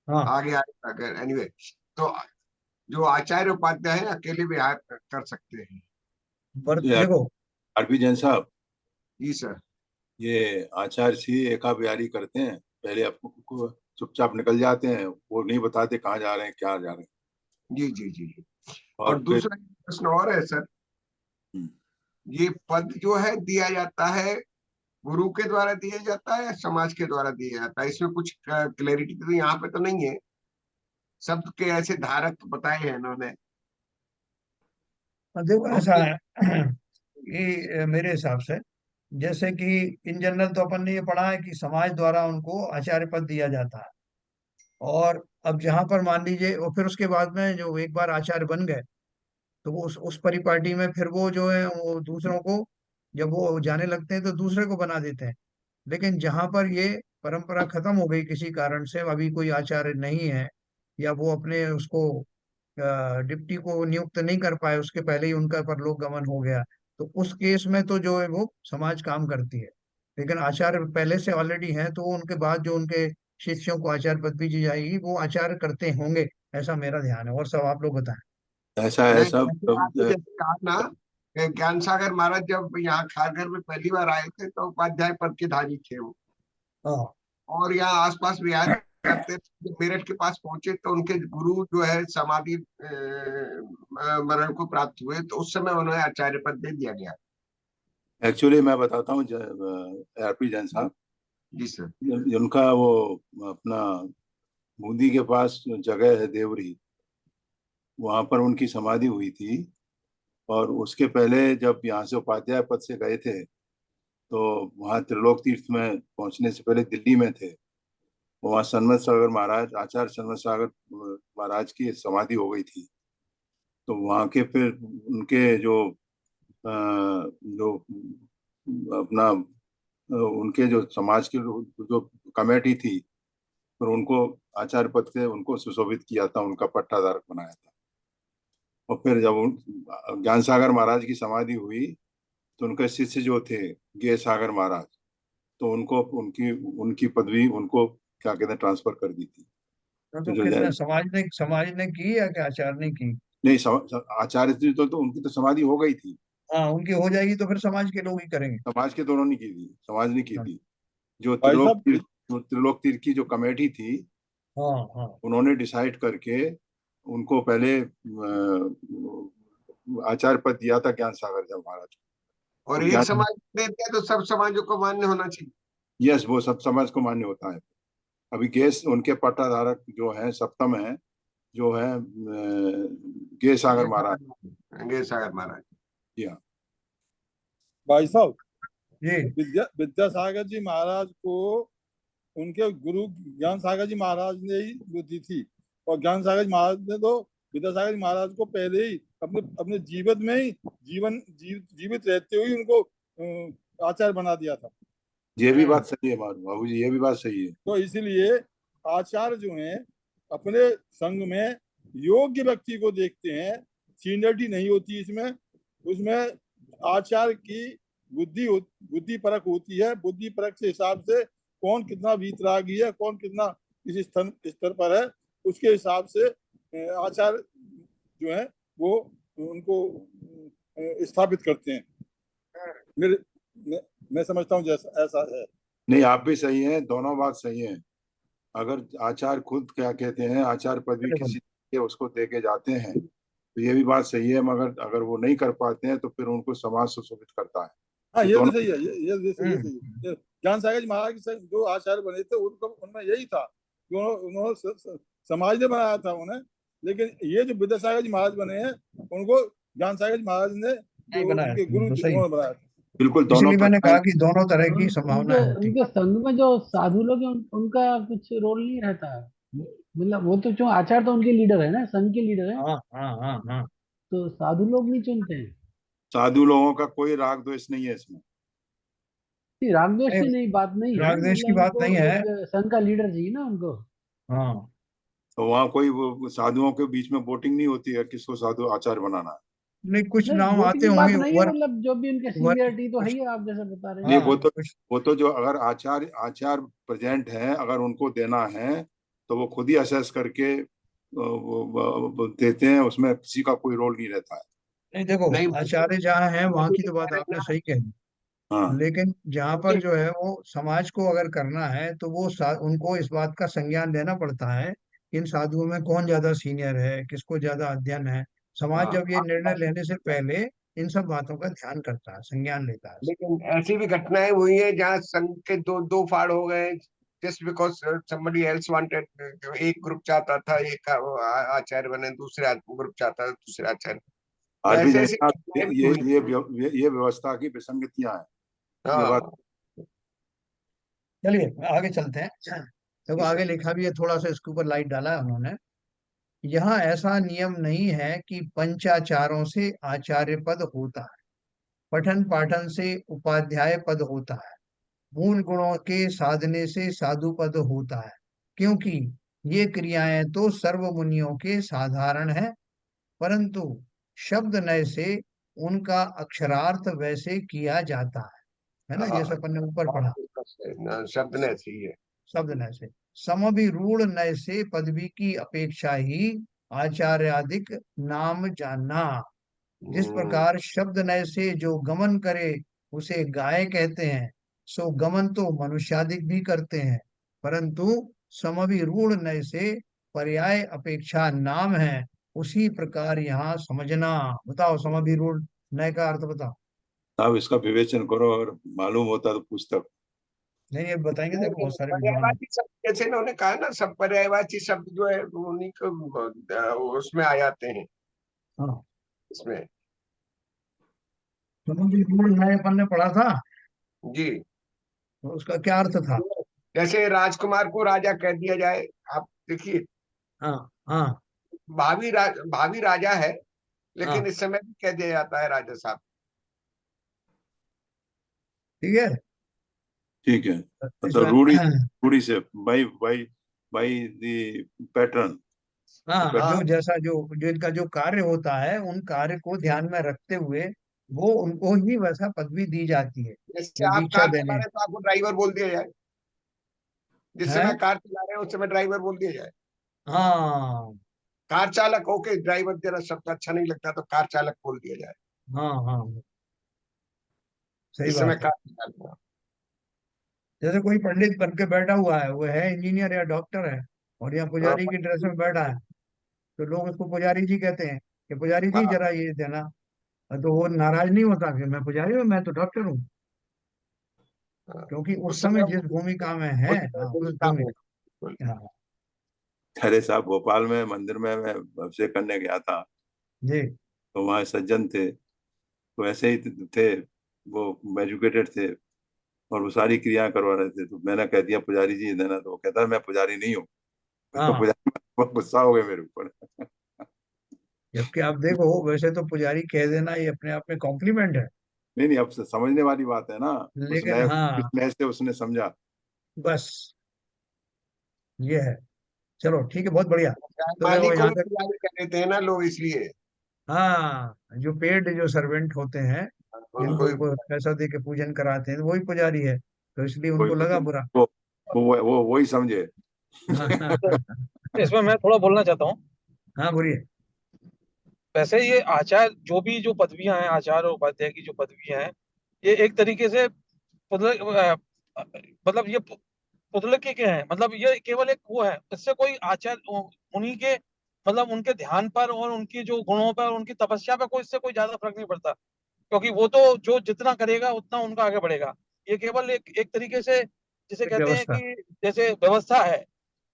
हाँ, आगे आएगा अगर एनीवे। तो जो आचार्य उपाध्याय है अकेले विहार कर सकते हैं। पर ये देखो। आरपी जैन साहब, जी सर। ये आचार्य सी एका बिहारी करते हैं, पहले आपको चुपचाप निकल जाते हैं, वो नहीं बताते कहाँ जा रहे हैं, क्या जा रहे हैं। जी जी जी जी। और और फिर दूसरा प्रश्न और है सर। हम्म, ये पद जो है दिया जाता है, गुरु के द्वारा दिया जाता है या समाज के द्वारा दिया जाता है? इसमें कुछ क्लैरिटी तो यहाँ पे तो नहीं है। शब्द के ऐसे धारक बताए हैं इन्होंने। देखो बहुत ऐसा है कि मेरे हिसाब से, जैसे कि इन जनरल तो अपन ने ये पढ़ा है कि समाज द्वारा उनको आचार्य पद दिया जाता है। और अब जहां पर मान लीजिए, और फिर उसके बाद में जो एक बार आचार्य बन गए, तो वो उस परिपाटी में फिर वो जो है वो दूसरों को, जब वो जाने लगते हैं तो दूसरे को बना देते हैं। लेकिन जहां पर ये परंपरा खत्म हो गई किसी कारण से, अभी कोई आचार्य नहीं है, या वो अपने उसको डिप्टी को नियुक्त नहीं कर पाए, उसके पहले ही उनका परलोक गमन हो गया, तो उस केस में तो जो है वो समाज काम करती है। लेकिन आचार्य पहले से ऑलरेडी हैं, तो उनके बाद जो उनके शिष्यों को आचार्य पदवी दी जाएगी, वो आचार्य करते होंगे, ऐसा मेरा ध्यान है। और सब आप लोग बताएं। ऐसा है नहीं, सब ऐसे आपने जैसे कहा ना कि ज्ञान सागर महाराज जब यहाँ खारघर में पहली बार आए थे तो उपाध्याय पद के धारी थे वो। हाँ, और यहाँ आसपास विहार करते थे। जब मेरठ के पास पहुंचे तो उनके गुरु जो है समाधि मरण को प्राप्त हुए, तो उस समय उन्हें आचार्य पद दे दिया गया। एक्चुअली मैं बताता हूँ आरपी जैन साहब, जी सर। उनका वो अपना बूंदी के पास जगह है देवरी, वहां पर उनकी समाधि हुई थी। और उसके पहले जब यहाँ से उपाध्याय पद से गए थे, तो वहाँ त्रिलोक तीर्थ में पहुंचने से पहले दिल्ली में थे। वहाँ सन्मत सागर महाराज, आचार्य सन्मत सागर महाराज की समाधि हो गई थी। तो वहाँ के फिर उनके जो अपना उनके जो समाज की जो कमेटी थी, फिर उनको आचार्य पद से उनको सुशोभित किया था, उनका पट्टाधारक बनाया था। और फिर जब ज्ञान सागर महाराज की समाधि हुई, तो उनके शिष्य जो थे गे सागर महाराज, तो उनको उनकी उनकी पदवी उनको क्या कहते हैं ट्रांसफर कर दी थी। तो तो जो किसने, समाज ने की या क्या आचार्य ने की? नहीं, आचार्य थी तो उनकी तो समाधि हो गई थी। हाँ, उनकी हो जाएगी तो फिर समाज के लोग ही करेंगे। समाज के दोनों ने की थी, समाज ने की हाँ, थी। जो भाई साहब त्रिलोक तीर्थ की जो कमेटी थी, हाँ, हाँ। उन्होंने डिसाइड करके उनको पहले आचार्य पद दिया था ज्ञान सागर जब महाराज को। और तो एक ज्ञान, समाज देते हैं तो सब समाजों को मान्य होना चाहिए। यस, वो सब समाज को मान्य होता है। अभी गेस उनके पट्टाधारक जो है सप्तम है, जो है गे सागर महाराज। गंगे सागर महाराज। जी हाँ। भाई साहब, जी। विद्यासागर जी महाराज को उनके गुरु ज्ञान सागर जी महाराज ने ही बुद्धि थी। और ज्ञान सागर जी महाराज ने तो विद्यासागर जी महाराज को पहले ही अपने अपने जीवन में ही जीवित रहते हुए उनको आचार्य बना दिया था। ये भी हम्म। बात सही है बाबू जी, ये भी बात सही है। तो इसीलिए आचार्य जो हैं अपने संघ में योग्य व्यक्ति को देखते हैं, सीनियरिटी नहीं होती इसमें। उसमें आचार्य की बुद्धि परख होती है। बुद्धि परख के हिसाब से कौन कितना वीतरागी है, कौन कितना किस स्तर पर है, उसके हिसाब से आचार्य जो है वो उनको स्थापित करते हैं। मेरे मैं समझता हूँ जैसा ऐसा है। नहीं, आप भी सही हैं, दोनों बात सही है। अगर आचार्य खुद क्या कहते हैं आचार्य पदवी बिल्कुल। किसी के उसको दे के जाते हैं, तो ये भी बात सही है। मगर अगर वो नहीं कर पाते हैं तो फिर उनको समाज सुशोभित करता है। हाँ, ये ये भी दोनों। सही है। ये सही है, सही है। ज्ञान सागर जी महाराज जो आचार्य बने थे उनको उनमें यही था कि उन्होंने समाज ने बनाया था उन्हें। लेकिन ये जो विद्यासागर जी महाराज बने हैं उनको ज्ञान सागर जी महाराज ने नहीं जो बनाया, उनके गुरु तो थे सही। उन्होंने बनाया था। बिल्कुल, दोनों इसलिए मैंने प्रथाएं। कहा कि दोनों तरह और की उनके संभावनाएं होती। उनके संघ में जो साधु लोग हैं उनका कुछ रोल नहीं रहता है। मतलब वो तो जो आचार्य तो उनके लीडर है ना, संघ के लीडर है। हाँ, हाँ, हाँ, हाँ। तो साधु लोग नहीं चुनते हैं। साधु लोगों का कोई राग द्वेष नहीं है इसमें। नहीं, राग द्वेष नहीं, की नहीं, बात नहीं है, राग द्वेष की मतलब बात उनको नहीं है। एक संघ का लीडर चाहिए ना उनको। हाँ, तो वहाँ कोई वो साधुओं के बीच में वोटिंग नहीं होती है किसको साधु आचार्य बनाना है? नहीं कुछ नहीं, नाम वोटिंग आते की बात होंगे नहीं है, वर मतलब जो भी उनके वर सीनियरिटी तो है कुछ। ही, आप जैसे बता रहे नहीं, हैं। हाँ कुछ। वो तो जो अगर आचार्य आचार्य प्रेजेंट है, अगर उनको देना है तो वो खुद ही असेस करके वो देते हैं, उसमें किसी का कोई रोल नहीं रहता है। नहीं देखो, नहीं, आचार्य जहाँ है वो वहाँ भी की तो कह बात रहे हैं आपने ना। सही कही, हाँ, लेकिन जहाँ पर जो है वो समाज को अगर करना है तो वो उनको इस बात का संज्ञान लेना पड़ता है कि इन साधुओं में कौन ज्यादा सीनियर है, किसको ज्यादा अध्ययन है। समाज हाँ, जब ये आपकी निर्णय बात लेने से बिल्कुल सही। पहले इन सब बातों का ध्यान करता है, संज्ञान लेता है। लेकिन ऐसी भी घटनाएं हुई है जहाँ संघ के दो दो फाड़ हो गए, just because somebody else wanted। एक ग्रुप चाहता था एक आचार्य बने, दूसरे ग्रुप चाहता था दूसरे आचार्य। तो आर पी ऐसे ऐसे जगन्नाथ, घटनाएं भी हुई। ये व्यवस्था की विसंगतियां हैं, ये बात। हाँ, चलिए आगे चलते हैं। देखो जी आगे सर। लिखा भी है, थोड़ा सा इसके ऊपर लाइट डाला है उन्होंने। यहाँ ऐसा नियम नहीं है कि पंचाचारों से आचार्य पद होता है, पठन पाठन से उपाध्याय पद होता है, मूल गुणों के साधने से साधु पद होता है, क्योंकि ये क्रियाएं तो सर्व मुनियों के साधारण है, परंतु शब्द नय से उनका अक्षरार्थ वैसे किया जाता है ना, हाँ, जैसे अपन ने ऊपर बात पढ़ा। बिल्कुल सही। शब्द ने सही है। शब्द नय से समभिरूढ़ नय से पदवी की अपेक्षा ही आचार्यादिक नाम जानना। जिस हम्म, प्रकार शब्द नय से जो गमन करे उसे गाय कहते हैं, सो गमन तो मनुष्यादिक भी करते हैं, परंतु समभिरूढ़ नय से पर्याय अपेक्षा नाम है। उसी प्रकार यहाँ समझना। बताओ समभिरूढ़ नय का अर्थ बताओ। आप इसका विवेचन करो, और मालूम होता तो पूछता। नहीं ये बताएंगे, देखो नहीं, बहुत सारे विद्वान हैं। पर्यायवाची शब्द जैसे इन्होंने कहा ना, सब पर्यायवाची शब्द जो है वो उन्हीं को उसमें आ जाते हैं हाँ, इसमें। समभिरूढ़ नय अपन ने पढ़ा था, जी। तो उसका क्या अर्थ था। जैसे राजकुमार को राजा कह दिया जाए, आप देखिए, हाँ हाँ भावी राजा है, लेकिन हाँ, इस समय भी कह दिया जाता है राजा साहब। ठीक है। ठीक है, मतलब इसमें रूढ़ी, रूढ़ी से, by by by the pattern. हाँ, जो हाँ, जैसा जो इनका जो कार्य होता है उन कार्य को ध्यान में रखते हुए वो उनको ही वैसा पदवी दी जाती है, जैसे जो आप दीक्षा कार चला देने रहे हैं तो आपको ड्राइवर बोल दिया जाए, जिस हैं। समय कार चला रहे हैं उस समय ड्राइवर बोल दिया जाए। हाँ कार चालक, ओके, ड्राइवर जरा शब्द अच्छा नहीं लगता तो कार चालक बोल दिया जाए, हाँ हाँ, सही इस समय बात है। कार चला रहे हैं। जैसे कोई पंडित बन के बैठा हुआ है, वो है इंजीनियर या डॉक्टर है, और यहाँ पुजारी की ड्रेस में बैठा है, तो लोग उसको पुजारी जी कहते हैं कि पुजारी जी हाँ, जरा ये देना। तो वो नाराज नहीं होता कि मैं पुजारी हूँ, मैं तो डॉक्टर हूँ, हाँ। क्योंकि उस उस समय समय जिस भूमिका में है, उस समय हाँ उस भूमिका में। भूमिका। बिल्कुल। हाँ अरे साहब, भोपाल में मंदिर में मैं अभिषेक करने गया था, जी। तो वहाँ सज्जन थे, तो ऐसे ही थे, वो एजुकेटेड थे, और वो सारी क्रियाएं करवा रहे थे, तो मैंने कह दिया पुजारी जी देना, तो वो कहता है मैं पुजारी नहीं हूँ। हाँ, पुजारी, बहुत गुस्सा हो गए मेरे ऊपर। जबकि आप देखो वैसे तो पुजारी कह देना ये अपने आप में कॉम्प्लीमेंट है, नहीं नहीं, अब समझने वाली बात है ना, उस लेकिन लय हाँ, इस लय से उसने समझा। बस ये है। चलो ठीक है, बहुत बढ़िया। तो माली देखो को यहाँ भी तक, पुजारी कह देते हैं ना लोग, इसलिए हाँ जो पेड जो सर्वेंट होते हैं, उनको जिनको भी वो पैसा दे के पूजन कराते हैं, वही पुजारी है, तो इसलिए कोई उनको लगा बुरा। वो वही समझे। तो इसमें मैं थोड़ा बोलना चाहता हूँ। हाँ बोलिए। वैसे ये आचार्य जो भी जो पदवियां हैं, आचार्य और उपाध्याय की जो पदवियां हैं, ये एक तरीके से मतलब ये पुतले के हैं, मतलब ये केवल एक वो है, इससे कोई आचार्य उन्हीं के मतलब उनके ध्यान पर और उनकी जो गुणों पर और उनकी तपस्या पर कोई इससे कोई ज्यादा फर्क नहीं पड़ता, क्योंकि वो तो जो जितना करेगा उतना उनका आगे बढ़ेगा। ये केवल एक एक तरीके से जिसे एक कहते हैं व्यवस्था, कि जैसे व्यवस्था है,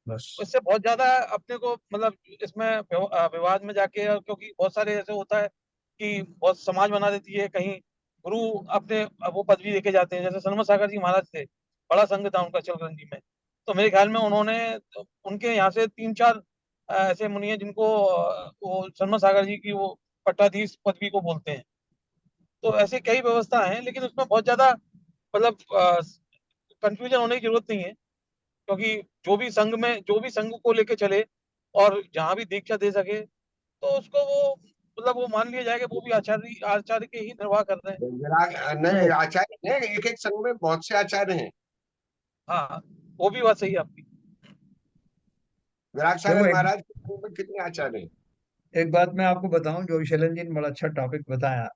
बस। इससे बहुत ज्यादा अपने को मतलब इसमें विवाद में जाके, क्योंकि बहुत सारे ऐसे होता है कि बहुत समाज बना देती है कहीं, गुरु अपने वो पदवी देके जाते हैं, जैसे सनमत सागर जी महाराज थे, बड़ा संघ था उनका चलगंजी में, तो मेरे ख्याल में उन्होंने उनके यहाँ से तीन चार ऐसे मुनि हैं जिनको वो सनमत सागर जी की वो पट्टाधीश पदवी को बोलते हैं। तो ऐसे कई व्यवस्था हैं, लेकिन उसमें बहुत ज्यादा मतलब कंफ्यूजन होने की जरूरत नहीं है, क्योंकि जो भी संघ को लेके चले और जहां भी दीक्षा दे सके तो उसको वो मतलब वो मान लिया जाएगा वो भी आचार्य आचार्य के ही निर्वाह कर रहे हैं। विराग नहीं, तो आचार्य हैं, एक एक संघ में बहुत से आचार्य हैं। हाँ, वो भी बात सही है आपकी। विराग देखो सागर महाराज के संघ में कितने आचार्य हैं? एक बात मैं आपको बताऊं, जो शैलन जी ने बड़ा अच्छा टॉपिक बताया।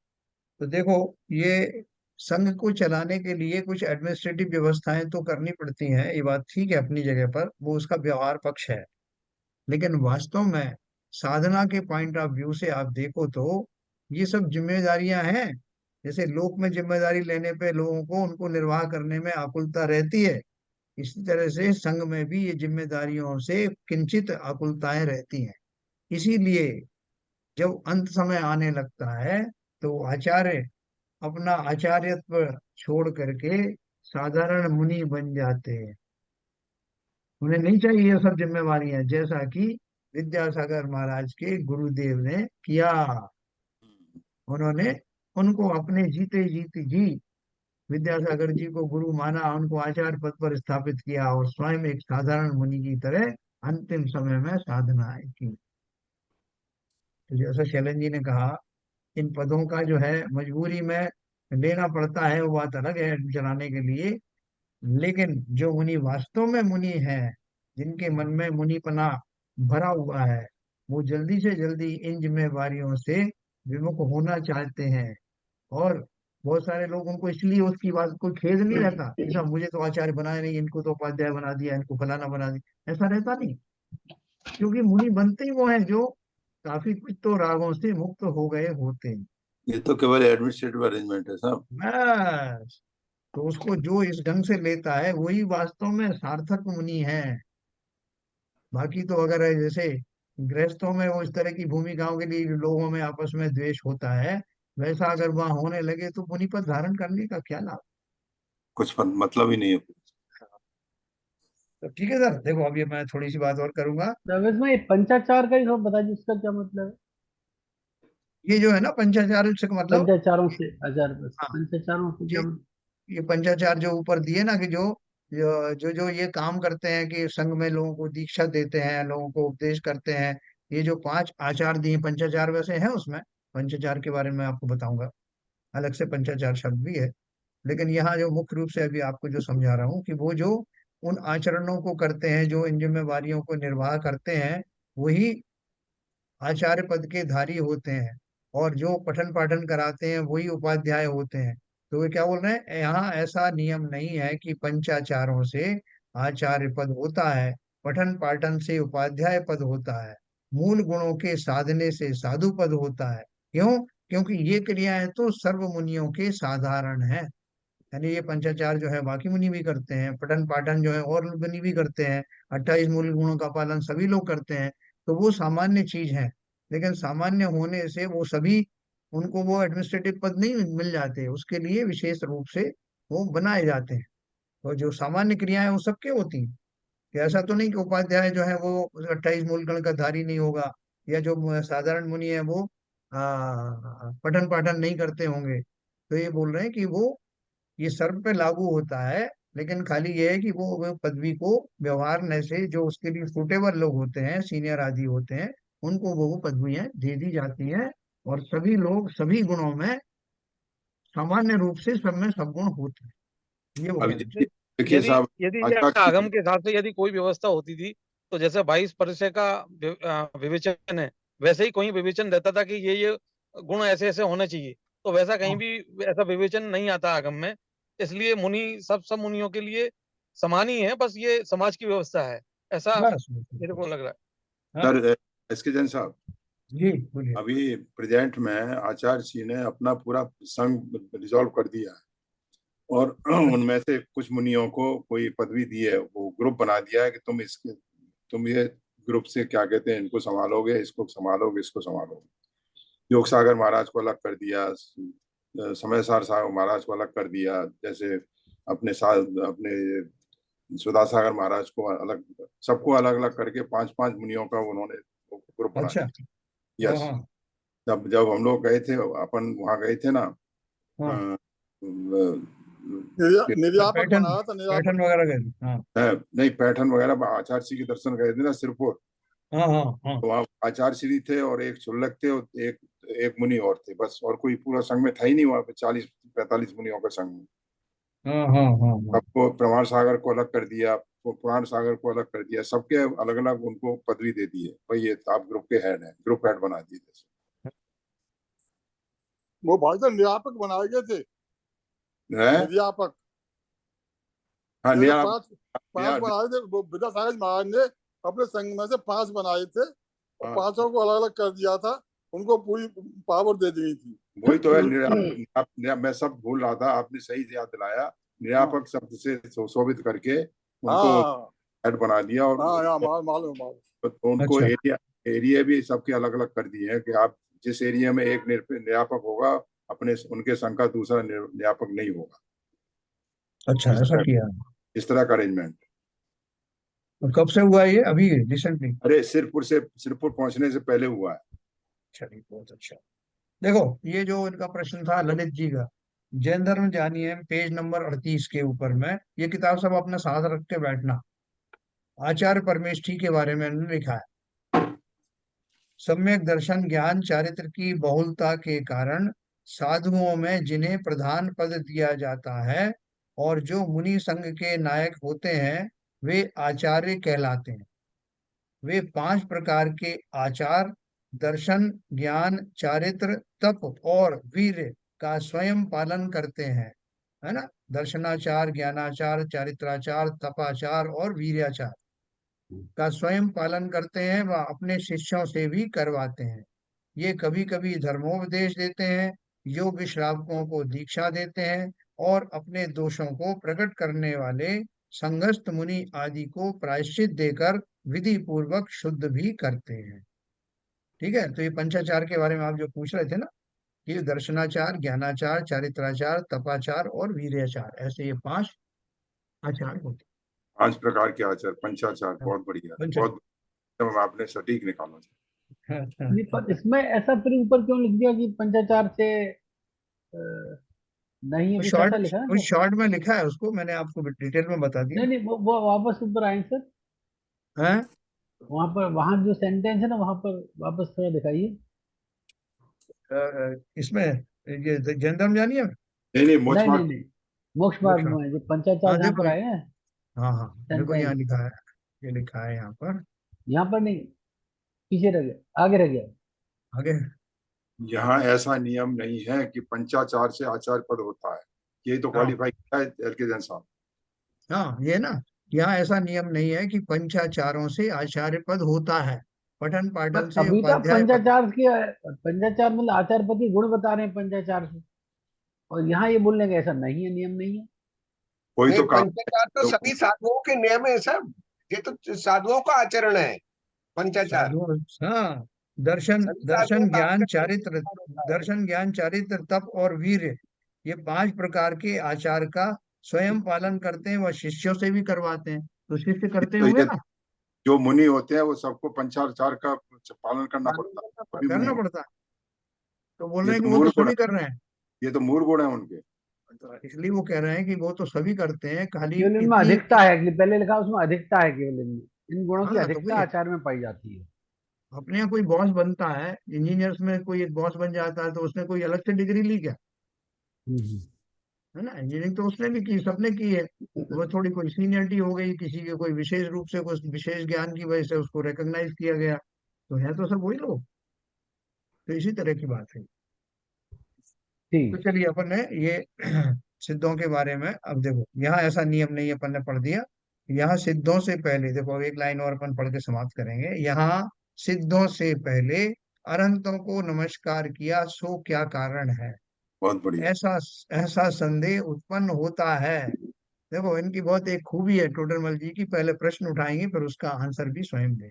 तो देखो, ये संघ को चलाने के लिए कुछ एडमिनिस्ट्रेटिव व्यवस्थाएं तो करनी पड़ती हैं, ये बात ठीक है अपनी जगह पर, वो उसका व्यवहार पक्ष है। लेकिन वास्तव में साधना के पॉइंट ऑफ व्यू से आप देखो तो ये सब जिम्मेदारियां हैं। जैसे लोक में जिम्मेदारी लेने पे लोगों को उनको निर्वाह करने में आकुलता रहती है, इसी तरह से संघ में भी ये जिम्मेदारियों से किंचित आकुलताएं रहती हैं। इसीलिए जब अंत समय आने लगता है तो आचार्य अपना आचार्यत्व छोड़ करके साधारण मुनि बन जाते हैं। उन्हें नहीं चाहिए ये सब जिम्मेवारियां, जैसा कि विद्यासागर महाराज के गुरुदेव ने किया। उन्होंने उनको अपने जीते जीते जी विद्यासागर जी को गुरु माना, उनको आचार्य पद पर स्थापित किया और स्वयं एक साधारण मुनि की तरह अंतिम समय में साधनाएं की। तो जैसा शैलन जी ने कहा, इन पदों का जो है मजबूरी में लेना पड़ता है, वो बात अलग है चलाने के लिए। लेकिन जो मुनि वास्तव में मुनि है, जिनके मन में मुनिपना भरा हुआ है, वो जल्दी से जल्दी इन जिम्मेवारियों से विमुख होना चाहते हैं। और बहुत सारे लोग उनको इसलिए उसकी बात कोई खेद नहीं रहता कि साहब मुझे तो आचार्य बनाया नहीं, इनको तो उपाध्याय बना दिया, इनको फलाना बना दिया, ऐसा रहता नहीं। क्योंकि मुनि बनते ही वो हैं जो काफी कुछ तो रागों से मुक्त हो गए होते हैं। ये तो केवल एडमिनिस्ट्रेटिव अरेंजमेंट है साहब। बस, तो उसको जो इस ढंग से लेता है वही वास्तव में सार्थक मुनि है। बाकी तो अगर है जैसे गृहस्थों में वो इस तरह की भूमिकाओं के लिए लोगों में आपस में द्वेष होता है, वैसा अगर वहां होने लगे तो मुनि पद धारण करने का क्या लाभ। मतलब ही नहीं है। तो ठीक है सर, देखो अभी मैं थोड़ी सी बात और करूंगा। रमेश भाई पंचाचार का ही थोड़ा बता दीजिए, इसका क्या मतलब है? ये जो है ना पंचाचार से का मतलब, पंचाचारों से आचार, बस हाँ, पंचाचारों से ये क्या मतलब? ये पंचाचार जो ऊपर दिए ना, कि जो ये काम करते हैं कि संघ में लोगों को दीक्षा देते हैं, लोगों को उपदेश करते हैं, ये जो 5 आचार दिए, पंचाचार वैसे है उसमें, पंचाचार के बारे में आपको बताऊंगा, अलग से पंचाचार शब्द भी है। लेकिन यहाँ जो मुख्य रूप से अभी आपको जो समझा रहा हूँ कि वो जो उन आचरणों को करते हैं, जो इन जिम्मेवारियों को निर्वाह करते हैं, वही आचार्य पद के धारी होते हैं। और जो पठन पाठन कराते हैं वही उपाध्याय होते हैं। तो वे क्या बोल रहे हैं, यहाँ ऐसा नियम नहीं है कि पंचाचारों से आचार्य पद होता है, पठन पाठन से उपाध्याय पद होता है, मूल गुणों के साधने से साधु पद होता है। क्यों? क्योंकि ये क्रियाएं तो सर्व मुनियों के साधारण है। यानी ये पंचाचार जो है बाकी मुनि भी करते हैं, पठन पाठन जो है और मुनि भी करते हैं, 28 मूल गुणों का पालन सभी लोग करते हैं। तो वो सामान्य चीज है। लेकिन सामान्य होने से वो सभी, उनको वो एडमिनिस्ट्रेटिव पद नहीं मिल जाते, उसके लिए विशेष रूप से वो बनाए जाते हैं। और जो सामान्य क्रियाएं वो सबके होती हैं। कि ऐसा तो नहीं कि उपाध्याय जो है वो 28 मूल गण का धारी नहीं होगा, या जो साधारण मुनि है वो पठन पाठन नहीं करते होंगे। तो ये बोल रहे हैं कि वो, ये सर्व पे लागू होता है। लेकिन खाली ये है कि वो पदवी को व्यवहार से जो उसके लिए सुटेबल लोग होते हैं, सीनियर आदि होते हैं, उनको वो पदवियां दे दी जाती हैं। और सभी लोग सभी गुणों में सामान्य रूप से सब में सब गुण होते हैं, ये वो अभी कह रहे थे। देखिए यदि साहब, यदि ये आचार्य जी आगम के हिसाब से यदि कोई व्यवस्था होती थी तो जैसे 22% का विवेचन है, वैसे ही कोई विवेचन रहता था कि ये गुण ऐसे ऐसे होने चाहिए। तो वैसा कहीं हाँ, भी ऐसा विवेचन नहीं आता आगम में। इसलिए मुनि सब मुनियों के लिए समान ही है, बस ये समाज की व्यवस्था है, ऐसा बस मेरे को लग रहा है। हाँ, सर, एसके जैन साहब, जी बोलिए। अभी प्रेजेंट में आचार्य जी ने अपना पूरा संघ रिजॉल्व कर दिया है। और अच्छा, उनमें से कुछ मुनियों को कोई पदवी दी है, वो ग्रुप बना दिया है कि तुम ये ग्रुप से क्या कहते हैं, इनको संभालोगे, इसको संभालोगे, इसको संभालोगे। योग सागर महाराज को अलग कर दिया, समय सार साहब महाराज को अलग कर दिया, जैसे अपने साथ अपने सुधा सागर महाराज को अलग, सबको अलग अलग करके 5-5 मुनियों का उन्होंने ग्रुप बना अच्छा। दिया। हाँ यस। हाँ जब जब हम लोग गए थे, अपन वहाँ गए थे ना, हाँ। अ, निर्यापक पैटर्न बनाया था, निर्यापक। पैटर्न वगैरह गए, हाँ नहीं, पैठन वगैरह आचार्य श्री के दर्शन गए थे ना सिरपुर, हाँ हाँ हाँ तो वहाँ आचार्य श्री थे और एक शुल्लक थे और एक मुनि और थे, बस, और कोई पूरा संघ में था ही नहीं वहाँ पे, 40-45 मुनियों का संघ में। हाँ हाँ हाँ हाँ। सबको प्रमाण सागर को अलग कर दिया, पुराण सागर को अलग कर दिया, सबके अलग अलग उनको पदवी दे दी है, भाई ये आप ग्रुप के हेड हैं, ग्रुप हेड बना दिए जैसे। वो भाई साहब निर्यापक बनाए गए थे, हैं? निर्यापक। हाँ, जैसे नया पांच पांच नया। बनाए थे, वो विद्यासागर महाराज ने अपने संघ में से 5 बनाए थे, और हाँ, 5 को अलग अलग कर दिया था, उनको पूरी पावर दे दी थी। वही तो है मैं सब भूल रहा था, आपने सही से याद दिलाया, निर्यापक शब्द से शोभित करके उनको हाँ हेड बना दिया, और हाँ हाँ, मालूम मालूम। तो उनको अच्छा एरिया भी सबके अलग अलग कर दिए हैं कि आप जिस एरिया में एक निर्यापक होगा, अपने उनके संघ का दूसरा निर्यापक नहीं होगा। अच्छा, ऐसा किया। इस तरह का अरेंजमेंट। और कब से हुआ ये? अभी रिसेंटली? अरे सिरपुर पहुंचने से पहले हुआ है। चलिए, बहुत अच्छा। देखो, ये जो इनका प्रश्न था ललित जी का, जैन धर्म जानिए, पेज नंबर 38 के ऊपर में, ये किताब सब अपने साथ रख के बैठना। आचार्य परमेष्ठी के बारे में इन्होंने लिखा है, सम्यक दर्शन ज्ञान चारित्र की बहुलता के कारण साधुओं में जिन्हें प्रधान पद दिया जाता है और जो मुनि संघ के नायक होते हैं, वे आचार्य कहलाते हैं। वे 5 प्रकार के आचार, दर्शन, ज्ञान, चारित्र, तप और वीर्य का स्वयं पालन करते हैं, है ना? दर्शनाचार, ज्ञानाचार, चारित्राचार, तपाचार और वीर्याचार का स्वयं पालन करते हैं व अपने शिष्यों से भी करवाते हैं। ये कभी कभी धर्मोपदेश देते हैं, योग्य श्रावकों को दीक्षा देते हैं और अपने दोषों को प्रकट करने वाले संघस्थ मुनि आदि को प्रायश्चित देकर विधि पूर्वक शुद्ध भी करते हैं। ठीक है, तो ये पंचाचार के बारे में आप जो पूछ रहे थे ना, ये दर्शनाचार, ज्ञानाचार, चारित्राचार, तपाचार और वीर्याचार, ऐसे ये 5 आचार होते 5 प्रकार के आचार, पंचाचार, हैं। बहुत बढ़िया, पंचाचार। बहुत आपने सटीक निकाला। हाँ, हाँ, नहीं, पर इसमें ऐसा फिर ऊपर क्यों लिख दिया कि पंचाचार से नहीं है? वो कुछ शॉर्ट ऐसा लिखा है वो तो। शॉर्ट में लिखा है, उसको मैंने आपको डिटेल में बता दिया। नहीं नहीं, वो वापस ऊपर आए सर, है वहां पर, वहां जो सेंटेंस है ना, वहां पर वापस थोड़ा दिखाइए। इसमें ये जन धर्म जानिए। नहीं नहीं, मोक्ष नहीं नहीं मार्ग। नहीं, मोक्ष मोक्ष मार्ग मार्ग। में जो पंचाचार हाँ जहाँ देखो, पर आए हैं हाँ हाँ, देखो यहाँ सेंटेंस, लिखा है, ये लिखा है यहाँ पर, यहाँ पर नहीं, पीछे रह गया, आगे रह गया। आगे। यहाँ ऐसा नियम नहीं है कि पंचाचार से आचार्य पद होता है, ये तो हाँ क्वालिफाई किया है एलकेजन साहब। हाँ, ये ना, यहाँ ऐसा नियम नहीं है कि पंचाचारों से आचार्य पद होता है, पठन पर पाठन से अभी तो उपाध्याय पद। पंचाचार की, पंचाचार मतलब आचार पद के गुण बता रहे हैं पंचाचार से, और यहाँ ये बोलने का ऐसा नहीं है, नियम नहीं है। कोई नहीं, तो काम पंचाचार तो सभी साधुओं के नियम है सब, ये तो साधुओं का आचरण है पंचाचार। साधु, हाँ, दर्शन सभी साधुओं दर्शन का ज्ञान आचरण चारित्र, होता है। दर्शन ज्ञान चारित्र तप और वीर्य, ये 5 प्रकार के आचार का स्वयं पालन करते हैं, वह शिष्यों से भी करवाते हैं, तो शिष्य करते तो हुए ये ना, जो मुनि होते हैं वो सबको पंचाचार का पालन करना पड़ता है, सभी करना मुनि। पड़ता है। तो बोल ये रहे हैं तो कि वो तो मूल गुण है, सभी कर रहे हैं, ये तो मूल गुण है उनके। तो इसलिए वो कह रहे हैं कि वो तो सभी करते हैं, खाली केवल इनमें इतनी। अधिकता है, कि पहले लिखा उसमें अधिकता है, केवल इनमें इन गुणों की हाँ तो अधिकता वही है, आचार में पाई जाती है। अपने यहाँ कोई बॉस बनता है, इंजीनियर्स में कोई एक बॉस बन जाता है, तो उसने कोई अलग से डिग्री ली क्या? हम्म। है ना, इंजीनियरिंग तो उसने भी की, सबने की है। वो थोड़ी कोई सीनियरिटी हो गई किसी के, कोई विशेष रूप से कुछ विशेष ज्ञान की वजह से उसको रिकॉग्नाइज किया गया, तो है तो सब वही लोग। तो इसी तरह की बात है। तो ठीक। चलिए, अपन ने ये सिद्धों के बारे में, अब देखो यहाँ ऐसा नियम नहीं है, अपन ने पढ़ दिया। यहाँ सिद्धों से पहले देखो, अब एक लाइन और अपन पढ़ के समाप्त करेंगे। यहाँ सिद्धों से पहले अनंतों को नमस्कार किया, सो क्या कारण है? बहुत बढ़िया। ऐसा ऐसा संदेह उत्पन्न होता है। देखो, इनकी बहुत एक खूबी है टोडरमल जी की, पहले प्रश्न उठाएंगे फिर उसका आंसर भी स्वयं दें।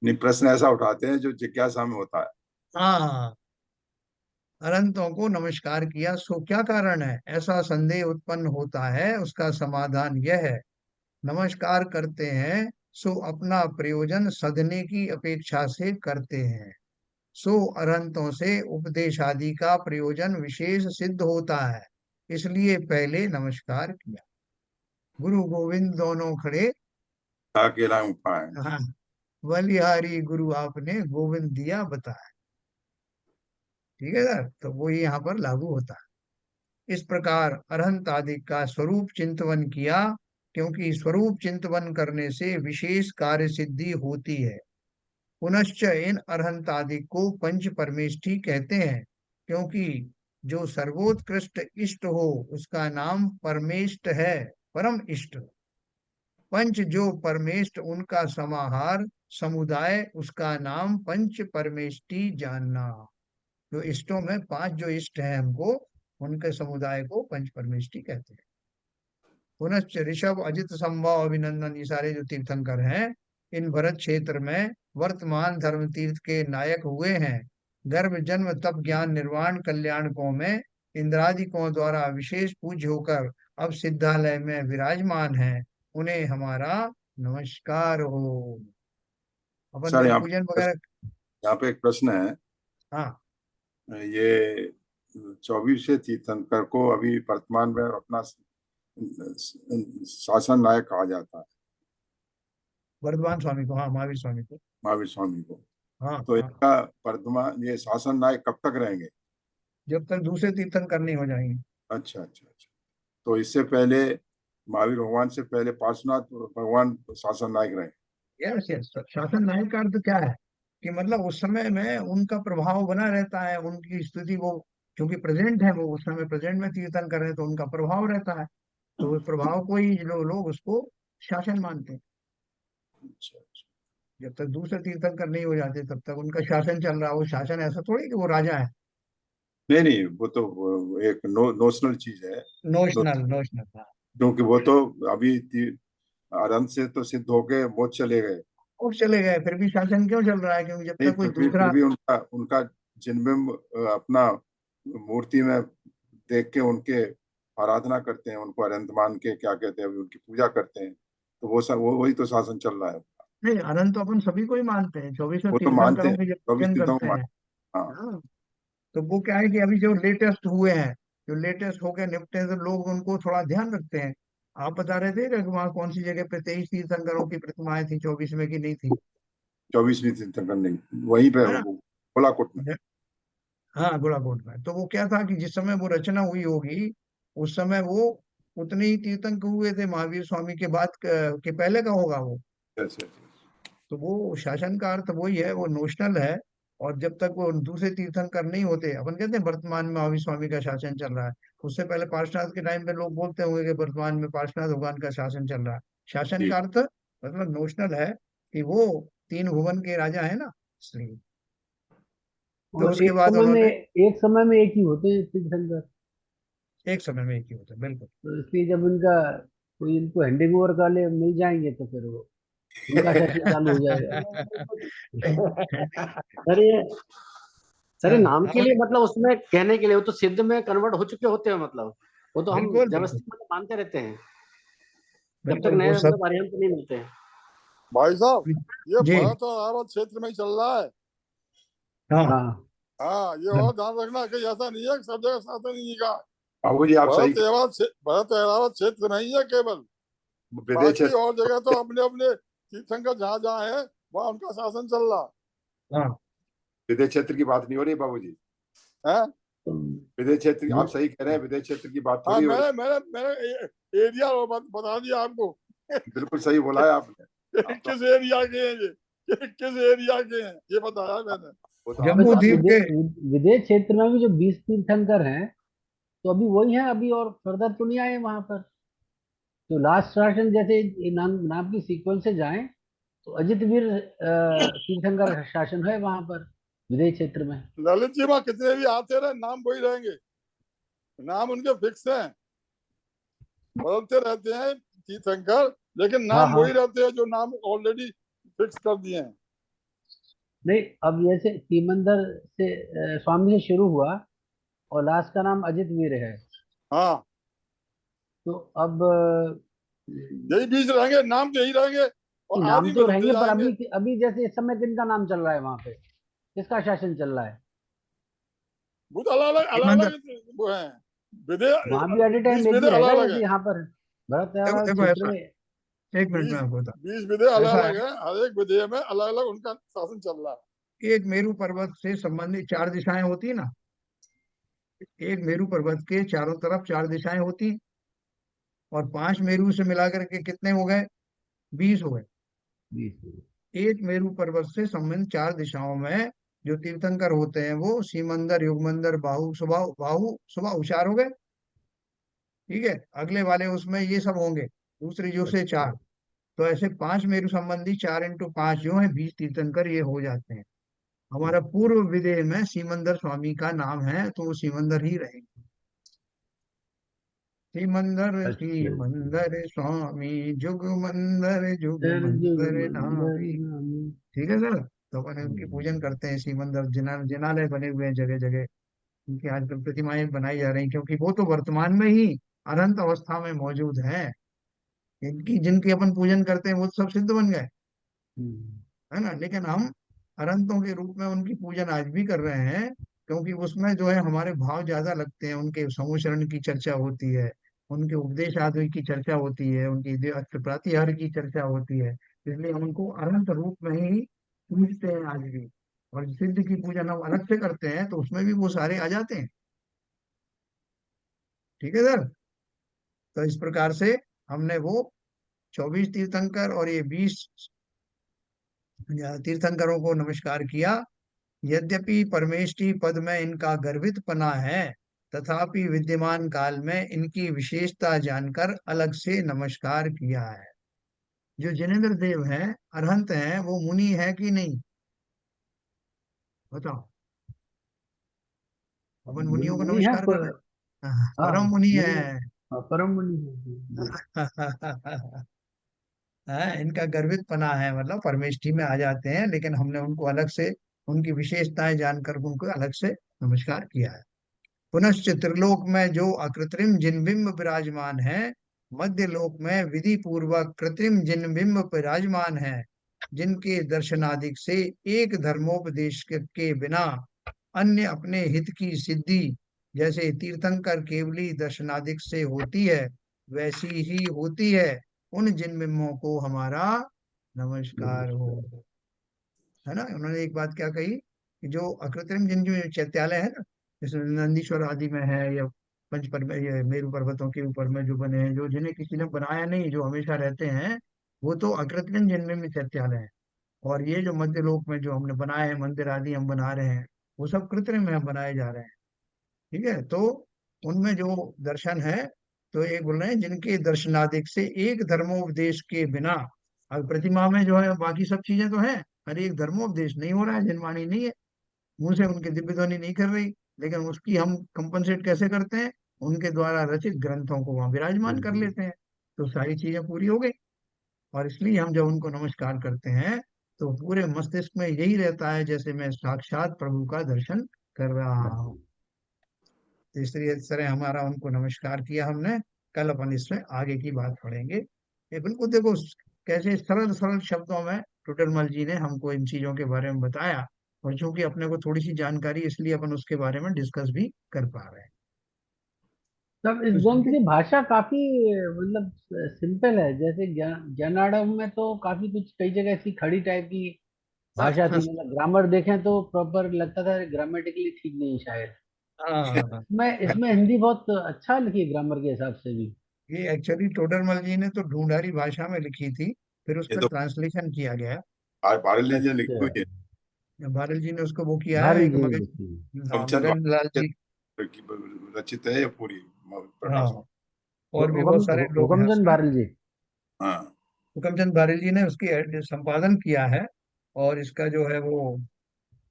नहीं, प्रश्न ऐसा उठाते हैं जो जिज्ञासा में होता है। हाँ, अनंतों को नमस्कार किया, सो क्या कारण है? ऐसा संदेह उत्पन्न होता है, उसका समाधान यह है, नमस्कार करते हैं सो अपना प्रयोजन सधने की अपेक्षा से करते हैं। सो अनंतों से उपदेश आदि का प्रयोजन विशेष सिद्ध होता है, इसलिए पहले नमस्कार किया। गुरु गोविंद दोनों खड़े, अकेला पाए। हाँ, बलिहारी गुरु आपने गोविंद दिया बताया। ठीक है सर, तो वो यहाँ पर लागू होता है। इस प्रकार अरहंत आदि का स्वरूप चिंतवन किया, क्योंकि स्वरूप चिंतवन करने से विशेष कार्य सिद्धि होती है। पुनश्च इन अरहंत आदि को पंच परमेष्ठी कहते हैं, क्योंकि जो सर्वोत्कृष्ट इष्ट हो उसका नाम परमेष्ट है, परम इष्ट। पंच जो परमेष्ट उनका समाहार समुदाय, उसका नाम पंच परमेष्ठी जानना। जो इष्टों में पांच जो इष्ट हैं हमको, उनके समुदाय को पंच परमेष्ठी कहते हैं। पुनश्च ऋषभ अजित संभव अभिनंदन, ये सारे जो तीर्थंकर हैं, इन भरत क्षेत्र में वर्तमान धर्म तीर्थ के नायक हुए हैं। गर्भ जन्म तप ज्ञान निर्वाण कल्याणकों में इंद्रादिकों द्वारा विशेष पूज्य होकर अब सिद्धालय में विराजमान हैं। उन्हें हमारा नमस्कार हो। अपन सर जब पूजन वगैरह, यहाँ पे एक प्रश्न है। हाँ, ये 24वें तीर्थंकर को अभी वर्तमान में अपना शासन नायक कहा जाता है, वर्धमान स्वामी को, हाँ, महावीर स्वामी को, महावीर स्वामी को। हाँ तो हाँ, इनका वर्तमान ये शासन नायक कब तक रहेंगे? जब तक दूसरे तीर्थंकर नहीं हो जाएंगे। अच्छा अच्छा अच्छा। तो इससे पहले महावीर भगवान से पहले पार्श्वनाथ भगवान शासन नायक रहे। यस यस, शासन नायक का अर्थ क्या है कि मतलब उस समय में उनका प्रभाव बना रहता है, उनकी स्थिति वो, क्योंकि प्रेजेंट है, वो उस समय प्रेजेंट में कीर्तन कर रहे हैं, तो उनका प्रभाव रहता है। तो उस प्रभाव को ही लोग उसको शासन मानते हैं। अच्छा अच्छा। जब तक दूसरे तीर्थंकर नहीं हो जाते तब तक उनका शासन चल रहा है। वो शासन ऐसा थोड़ी कि वो राजा है। नहीं नहीं, वो तो एक नोशनल चीज है। तो नोशनल नोशनल, हाँ। क्योंकि वो तो अभी आनंद से तो सिद्ध होके मोक्ष चले गए। अब चले गए, फिर भी शासन क्यों चल रहा है? क्योंकि जब नहीं, तक कोई फिर दूसरा, भी उनका उनका जिनबिंब अपना मूर्ति में देख के उनके आराधना करते हैं, उनको अनंत मान के क्या कहते हैं, उनकी पूजा करते हैं। तो वो सब वही तो शासन चल रहा है। नहीं, अनंत तो अपन सभी को ही मानते हैं, 24 वो तो मानते तीर्थंकरों हैं, की जब 24 पूजन तीर्थों करते को हैं। मानते हैं। हाँ। हाँ, तो वो क्या है कि अभी जो लेटेस्ट हुए हैं, जो लेटेस्ट होके निपटे हैं, तो लोग उनको थोड़ा ध्यान रखते हैं। आप बता रहे थे कि वहाँ कौन सी जगह पे 23 तीर्थंकरों की प्रतिमाएं थी, 24 में की नहीं थी? 24वीं तीर्थंकर नहीं, वहीं पे है ना? वो कोलाकोट में। हाँ, गोलाकोट में। तो वो क्या था कि जिस समय वो रचना हुई होगी, उस समय वो उतने ही तीर्थंकर हुए थे महावीर स्वामी के बाद के पहले का होगा वो। अच्छा अच्छा। तो वो शासन का अर्थ वही है, वो नोशनल है। और जब तक वो दूसरे तीर्थंकर नहीं होते, अपन कहते हैं वर्तमान में महावीर स्वामी का शासन चल रहा है। उससे पहले पार्श्वनाथ के टाइम पे लोग बोलते होंगे कि वर्तमान में पार्श्वनाथ भगवान का शासन चल रहा है। शासन जी। का अर्थ मतलब नोशनल है, कि वो तीन भुवन के राजा है ना, इसलिए। तो और उसके बाद उन्होंने, एक समय में एक ही होते हैं तीर्थंकर। एक समय में एक ही होता है, बिल्कुल। तो इसलिए जब इनका कोई इनको हैंडिंग ओवर का ले मिल जाएंगे तो फिर वो उनका शासन चालू हो जाएगा। सर ये हाँ नाम के हाँ, लिए मतलब उसमें कहने के लिए वो तो सिद्ध में कन्वर्ट हो चुके होते हैं, मतलब वो तो हम बिल्कुल बिल्कुल, जबरदस्ती मतलब मानते रहते हैं जब तक बिल्कुल वो नए सब। मतलब अरिहंत नहीं मिलते हैं। भाई साहब, ये जी, भरत और आरत क्षेत्र में ही चल रहा है। हाँ हाँ, हाँ, ये और ध्यान रखना कि ऐसा नहीं है कि सब जगह शासन नहीं का। बाबू जी आप सही, भरत एरावत क्षेत्र नहीं है केवल, विदेश बाकी और जगह तो अपने अपने तीर्थंकर जहाँ जहाँ है वहाँ उनका शासन चल रहा हाँ, विदेश क्षेत्र की बात नहीं हो रही बाबू जी। है। तो विदेश क्षेत्र आप वो सही कह रहे हैं, विदेश क्षेत्र की बात हाँ, थोड़ी हो रही। मैंने एरिया बता दिया आपको। बिल्कुल सही बोला है आपने। आप तो, किस एरिया के हैं ये, किस एरिया के हैं ये बताया मैंने। वो तो आप जम्मू बात, द्वीप के, विदेश क्षेत्र में भी जो 20 तीर्थंकर हैं तो अभी वही हैं, अभी और फर्दर तो नहीं आए वहां पर। तो लास्ट शासन जैसे ये नाम की सीक्वेंस से जाएं तो अजित वीर तीर्थंकर शासन है वहां पर विदेश क्षेत्र में। ललित जी वहाँ कितने भी आते रहे नाम वही रहेंगे, नाम उनके फिक्स हैं, बदलते रहते हैं तीर्थंकर, लेकिन हाँ नाम हाँ, वही रहते हैं जो नाम ऑलरेडी फिक्स कर दिए हैं। नहीं अब जैसे तीमंदर से स्वामी से शुरू हुआ और लास्ट का नाम अजित वीर है। हाँ, तो अब यही बीच रहेंगे, नाम तो यही रहेंगे और नाम आदमी तो बदलते रहेंगे, पर जाएंगे। अभी अभी जैसे इस समय किनका नाम चल रहा है वहां पे, किसका शासन चल रहा है? बहुत अलग अलग अलग ईमानदार, अलग वो हैं, विधेय वहां भी एट ए टाइम 20 एक ही विधेय रहेगा अलग अलग जैसे है। यहाँ पर भरत देखो देखो क्षेत्र ऐसा, में। एक मिनट में 20 आपको बता, 20 विधेय अलग ऐसा अलग है, हर एक विधेय में अलग अलग उनका शासन चल रहा है। है, एक मेरू पर्वत से संबंधित चार दिशाएं होती है ना, एक मेरू पर्वत के चारों तरफ चार दिशाएं होती, और पांच मेरू से मिलाकर के कितने हो गए, 20 हो गए। 20। एक मेरू पर्वत से संबंधित चार दिशाओं में जो तीर्थंकर होते हैं वो सीमंदर, युगमंदर, बाहु सुबह उचार हो गए। ठीक है, अगले वाले उसमें ये सब होंगे, दूसरे जो से अच्छा। चार। तो ऐसे पांच मेरु संबंधी, 4 × 5 जो है 20 तीर्थंकर ये हो जाते हैं। हमारा पूर्व विदेह में सीमंदर स्वामी का नाम है, तो वो सीमंदर ही रहेंगे। सीमंदर अच्छा। सीमंदर स्वामी जुग मंदर नामी। ठीक है सर, तो अपन उनकी पूजन करते हैं। सीमंदर जिनालय बने हुए हैं जगह जगह, उनकी आजकल प्रतिमाएं बनाई जा रही हैं, क्योंकि वो तो वर्तमान में ही अनंत अवस्था में मौजूद है। इनकी जिनकी अपन पूजन करते हैं वो तो सब सिद्ध बन गए, है ना, लेकिन हम अनंतों के रूप में उनकी पूजन आज भी कर रहे हैं, क्योंकि उसमें जो है हमारे भाव ज्यादा लगते हैं। उनके समूचरण की चर्चा होती है, उनके उपदेश आदि की चर्चा होती है, उनकी प्रातिहार की चर्चा होती है, इसलिए हम उनको अनंत रूप में ही पूजते हैं आज भी। और सिद्ध की पूजन हम अलग से करते हैं, तो उसमें भी वो सारे आ जाते हैं। ठीक है सर, तो इस प्रकार से हमने वो 24 तीर्थंकर और ये 20 तीर्थंकरों को नमस्कार किया। यद्यपि परमेष्टि पद में इनका गर्वित पना है, तथापि विद्यमान काल में इनकी विशेषता जानकर अलग से नमस्कार किया है। जो जिनेन्द्र देव हैं, अरहंत हैं, वो मुनि है कि नहीं, बताओ। अपन मुनियों को मुनि है नमस्कार कर रहे हैं, हाँ, हाँ परम मुनि मुनि है। है। हाँ, परम मुनि है। हाँ, इनका गर्वित पना है, मतलब परमेष्टि में आ जाते हैं, लेकिन हमने उनको अलग से, उनकी विशेषताएं जानकर उनको अलग से नमस्कार किया है। पुनश्च त्रिलोक में जो अकृत्रिम जिनबिंब विराजमान है, मध्य लोक में विधि पूर्वक कृत्रिम जिनबिंब विराजमान है, जिनके दर्शनादिक से एक धर्मोपदेश के बिना अन्य अपने हित की सिद्धि जैसे तीर्थंकर केवली दर्शनादिक से होती है, वैसी ही होती है। उन जिनबिंबों को हमारा नमस्कार हो। है ना, उन्होंने एक बात क्या कही कि जो अकृत्रिम जिन जो चैत्यालय है ना, जैसे नंदीश्वर आदि में है, या ये मेरू पर्वतों के ऊपर में जो बने हैं, जो जिन्हें किसी ने बनाया नहीं, जो हमेशा रहते हैं, वो तो अकृत्रिम जिनमें में चैत्यालय है। और ये जो मध्य लोक में जो हमने बनाए हैं, मंदिर आदि हम बना रहे हैं, वो सब कृत्रिम में बनाए जा रहे हैं। ठीक है, तो उनमें जो दर्शन है, तो एक बोल रहे हैं जिनके दर्शनादिक से एक धर्मोपदेश के बिना। अब प्रतिमा में जो है बाकी सब चीजें तो हैं, पर एक धर्मोपदेश नहीं हो रहा है, जनवाणी नहीं है, मुंह से उनके दिव्य ध्वनि नहीं कर रही, लेकिन उसकी हम कंपनसेट कैसे करते हैं, उनके द्वारा रचित ग्रंथों को वहां विराजमान कर लेते हैं, तो सारी चीजें पूरी हो गई। और इसलिए हम जब उनको नमस्कार करते हैं, तो पूरे मस्तिष्क में यही रहता है जैसे मैं साक्षात प्रभु का दर्शन कर रहा हूँ। तो इस तरह हमारा उनको नमस्कार किया हमने। कल अपन इसमें आगे की बात पढ़ेंगे। ये बिल्कुल देखो कैसे सरल सरल शब्दों में टोडरमल जी ने हमको इन चीजों के बारे में बताया, और चूंकि अपने को थोड़ी सी जानकारी, इसलिए अपन उसके बारे में डिस्कस भी कर पा रहे हैं। तब इस तो ग्रंथ इसलिए की भाषा काफी मतलब सिंपल है। जैसे ज्ञानाडम में तो काफी कुछ कई जगह ऐसी खड़ी टाइप की भाषा थी, मतलब ग्रामर देखें तो प्रॉपर लगता था ग्रामेटिकली ठीक नहीं शायद। हाँ, मैं इसमें हिंदी बहुत अच्छा लिखी है ग्रामर के हिसाब से भी। ये एक्चुअली टोडरमल जी ने तो ढूंढारी भाषा में लिखी थी, फिर उस ये पर तो ट्रांसलेशन किया गया। भारत ने लिखी अच्छा। हुई है। भारत जी ने उसको वो किया है, भारत एक जी ने लिखी है। मगन, हाँ, हुकमचंद मगन लाल जी। की रचित है ये पूरी प्रकाश। हाँ, और भी बहुत सारे लोग हैं हुकमचंद उसमें। भारत जी। हाँ, हुकमचंद बारिल जी ने उसकी संपादन किया है। और इसका जो है वो,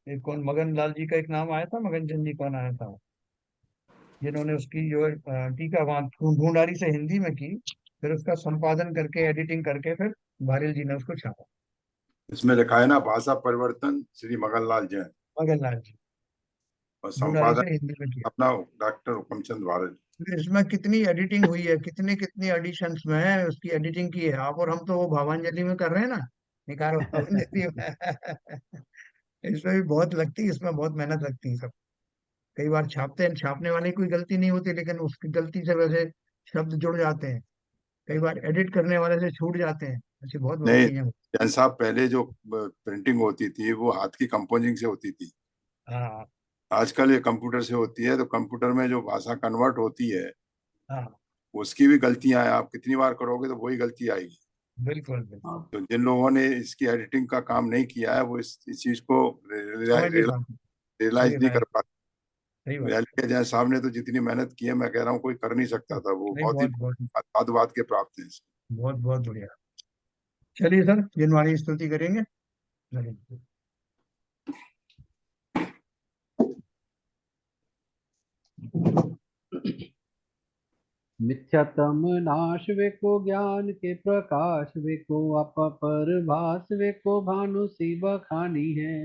एक कौन, मगन लाल जी का एक नाम आया था, मगन चंद जी कौन आया था, जिन्होंने उसकी जो है, टीका वहां ढूंढारी से हिंदी में की, फिर उसका संपादन करके एडिटिंग करके फिर बारिल जी ने उसको छापा। इसमें लिखा है ना, भाषा परिवर्तन श्री मगनलाल जैन, मगन लाल जी, और ढूंढारी संपादन से हिंदी में किया। अपना डॉक्टर हुकमचंद भारत। फिर इसमें कितनी एडिटिंग हुई है, कितने कितने एडिशंस में है, उसकी एडिटिंग की है आप और हम, तो वो भावांजलि में कर रहे हैं ना, निकारो भावांजलि में। इसमें भी बहुत लगती है, इसमें बहुत मेहनत लगती है सब कई बार छापते हैं, छापने वाले की कोई गलती नहीं होती, लेकिन उसकी गलती से वैसे शब्द जुड़ जाते हैं। कई बार एडिट करने वाले से छूट जाते हैं। ऐसी बहुत बहुत नहीं, चीजें होती जैन साहब, पहले जो प्रिंटिंग होती थी वो हाथ की कंपोजिंग से होती थी। हैं। हाँ आजकल ये कंप्यूटर से होती है, तो कंप्यूटर में जो भाषा कन्वर्ट होती है हाँ, उसकी भी गलतियां हैं। आप कितनी बार करोगे तो वही गलती आएगी। बिल्कुल बिल्कुल। तो जिन लोगों ने इसकी एडिटिंग का काम नहीं किया है वो इस चीज को समझ नहीं पाते। रियलाइज नहीं कर रियलाइज। पाते। सही बात। एल के जैन साहब ने तो जितनी मेहनत की है, मैं कह रहा हूँ कोई कर नहीं सकता था। वो नहीं, बहुत ही बहुत बहुत साधुवाद के प्राप्त हैं। बहुत बहुत बढ़िया। चलिए सर, जिनवाणी स्तुति करेंगे। चलिए। मिथ्यातम नाश वेको ज्ञान के प्रकाश वेको आप पर भास वेको भानु सी बखानी है।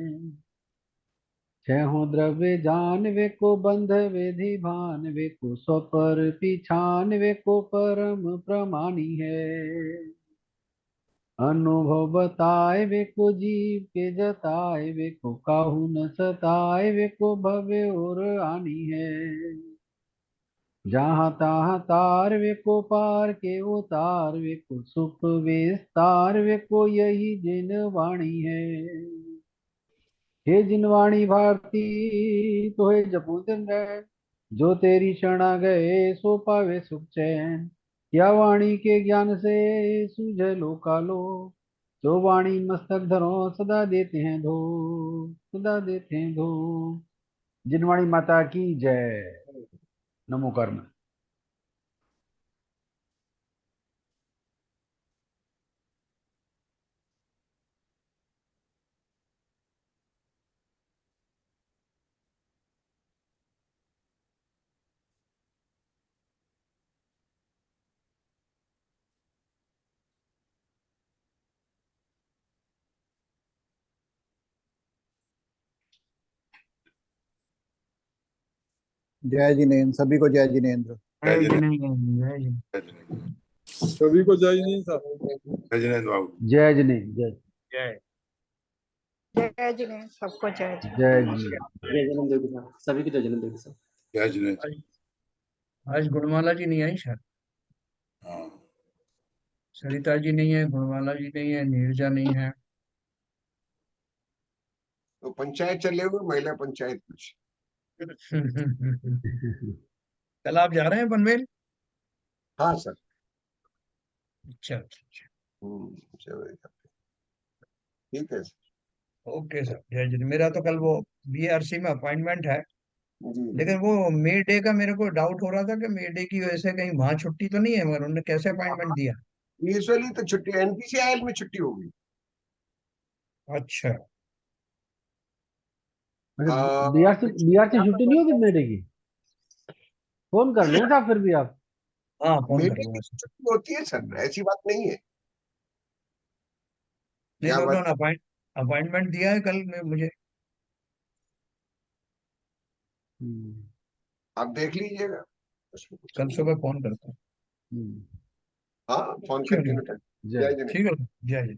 छहो द्रव्य जान वेको बंध वेधि भान वेको स्व पर पिछान वेको परम प्रमाणी है। अनुभव बताए वेको जीव के जताए वेको काहू न सताए वेको भव्य और आनी है। जहाँ तहाँ तार वेको पार के उतार वेको सुख विस्तार वेको यही जिन वाणी है। हे जिन वाणी भारती तो हे जपू दिन रहे, जो तेरी शरणा गए सो पावे सुख चैन। या वाणी के ज्ञान से सूझे लोकालो, जो वाणी मस्तक धरो सदा देते हैं धो, सदा देते हैं धो। जिनवाणी माता की जय। नमो कर्म। जय जिनेन्द्र, सभी को जय जिनेन्द्र। जय जय जिनेन्द्र। जिनेन्द्र, जय जिनेन्द्र। जय जिनेन्द्र। सभी को जय नहीं साहब। जय जिनेन्द्र बाबू। जय जिने जय। जय। जय जिनेन्द्र, सबको जय जय जिनेन्द्र। जिने। जय जन्म देवी साहब, सभी की जय जन्म देवी साहब। जय जिनेन्द्र। आज आज गुणमाला जी नहीं आई शायद। हाँ, सरिता जी नहीं है, गुणमाला जी नहीं है, नीरजा नहीं है। तो पंचायत चले हुए, महिला पंचायत कुछ। कल आप जा रहे हैं पनवेल? हाँ सर। अच्छा अच्छा अच्छा। चलो, ठीक है सर। ओके सर, जय जिनेन्द्र। मेरा तो कल वो बीआरसी में अपॉइंटमेंट है, जी लेकिन वो मे डे का मेरे को डाउट हो रहा था कि मे डे की वजह से कहीं वहां छुट्टी तो नहीं है, मगर उन्होंने कैसे अपॉइंटमेंट दिया? यूजुअली तो छुट्टी एनपीसीआईएल में छुट्टी होगी। अच्छा। अच्छा, आ, बीआरसी छुट्टी नहीं होती मेरे की? फोन कर लेना था फिर भी आप। हाँ, फोन कर मीटिंग लूंगा की सर। छुट्टी होती है सर, ऐसी बात नहीं है। नहीं क्या तो बात? उन्होंने अपॉइंटमेंट दिया है कल में मुझे। हम्म, आप देख लीजिएगा, उसमें कुछ कल नहीं है। सुबह फोन करता हूँ। हम्म। हाँ, फोन करके चलिए। बता। जय। जय जय। ठीक है, जय जय।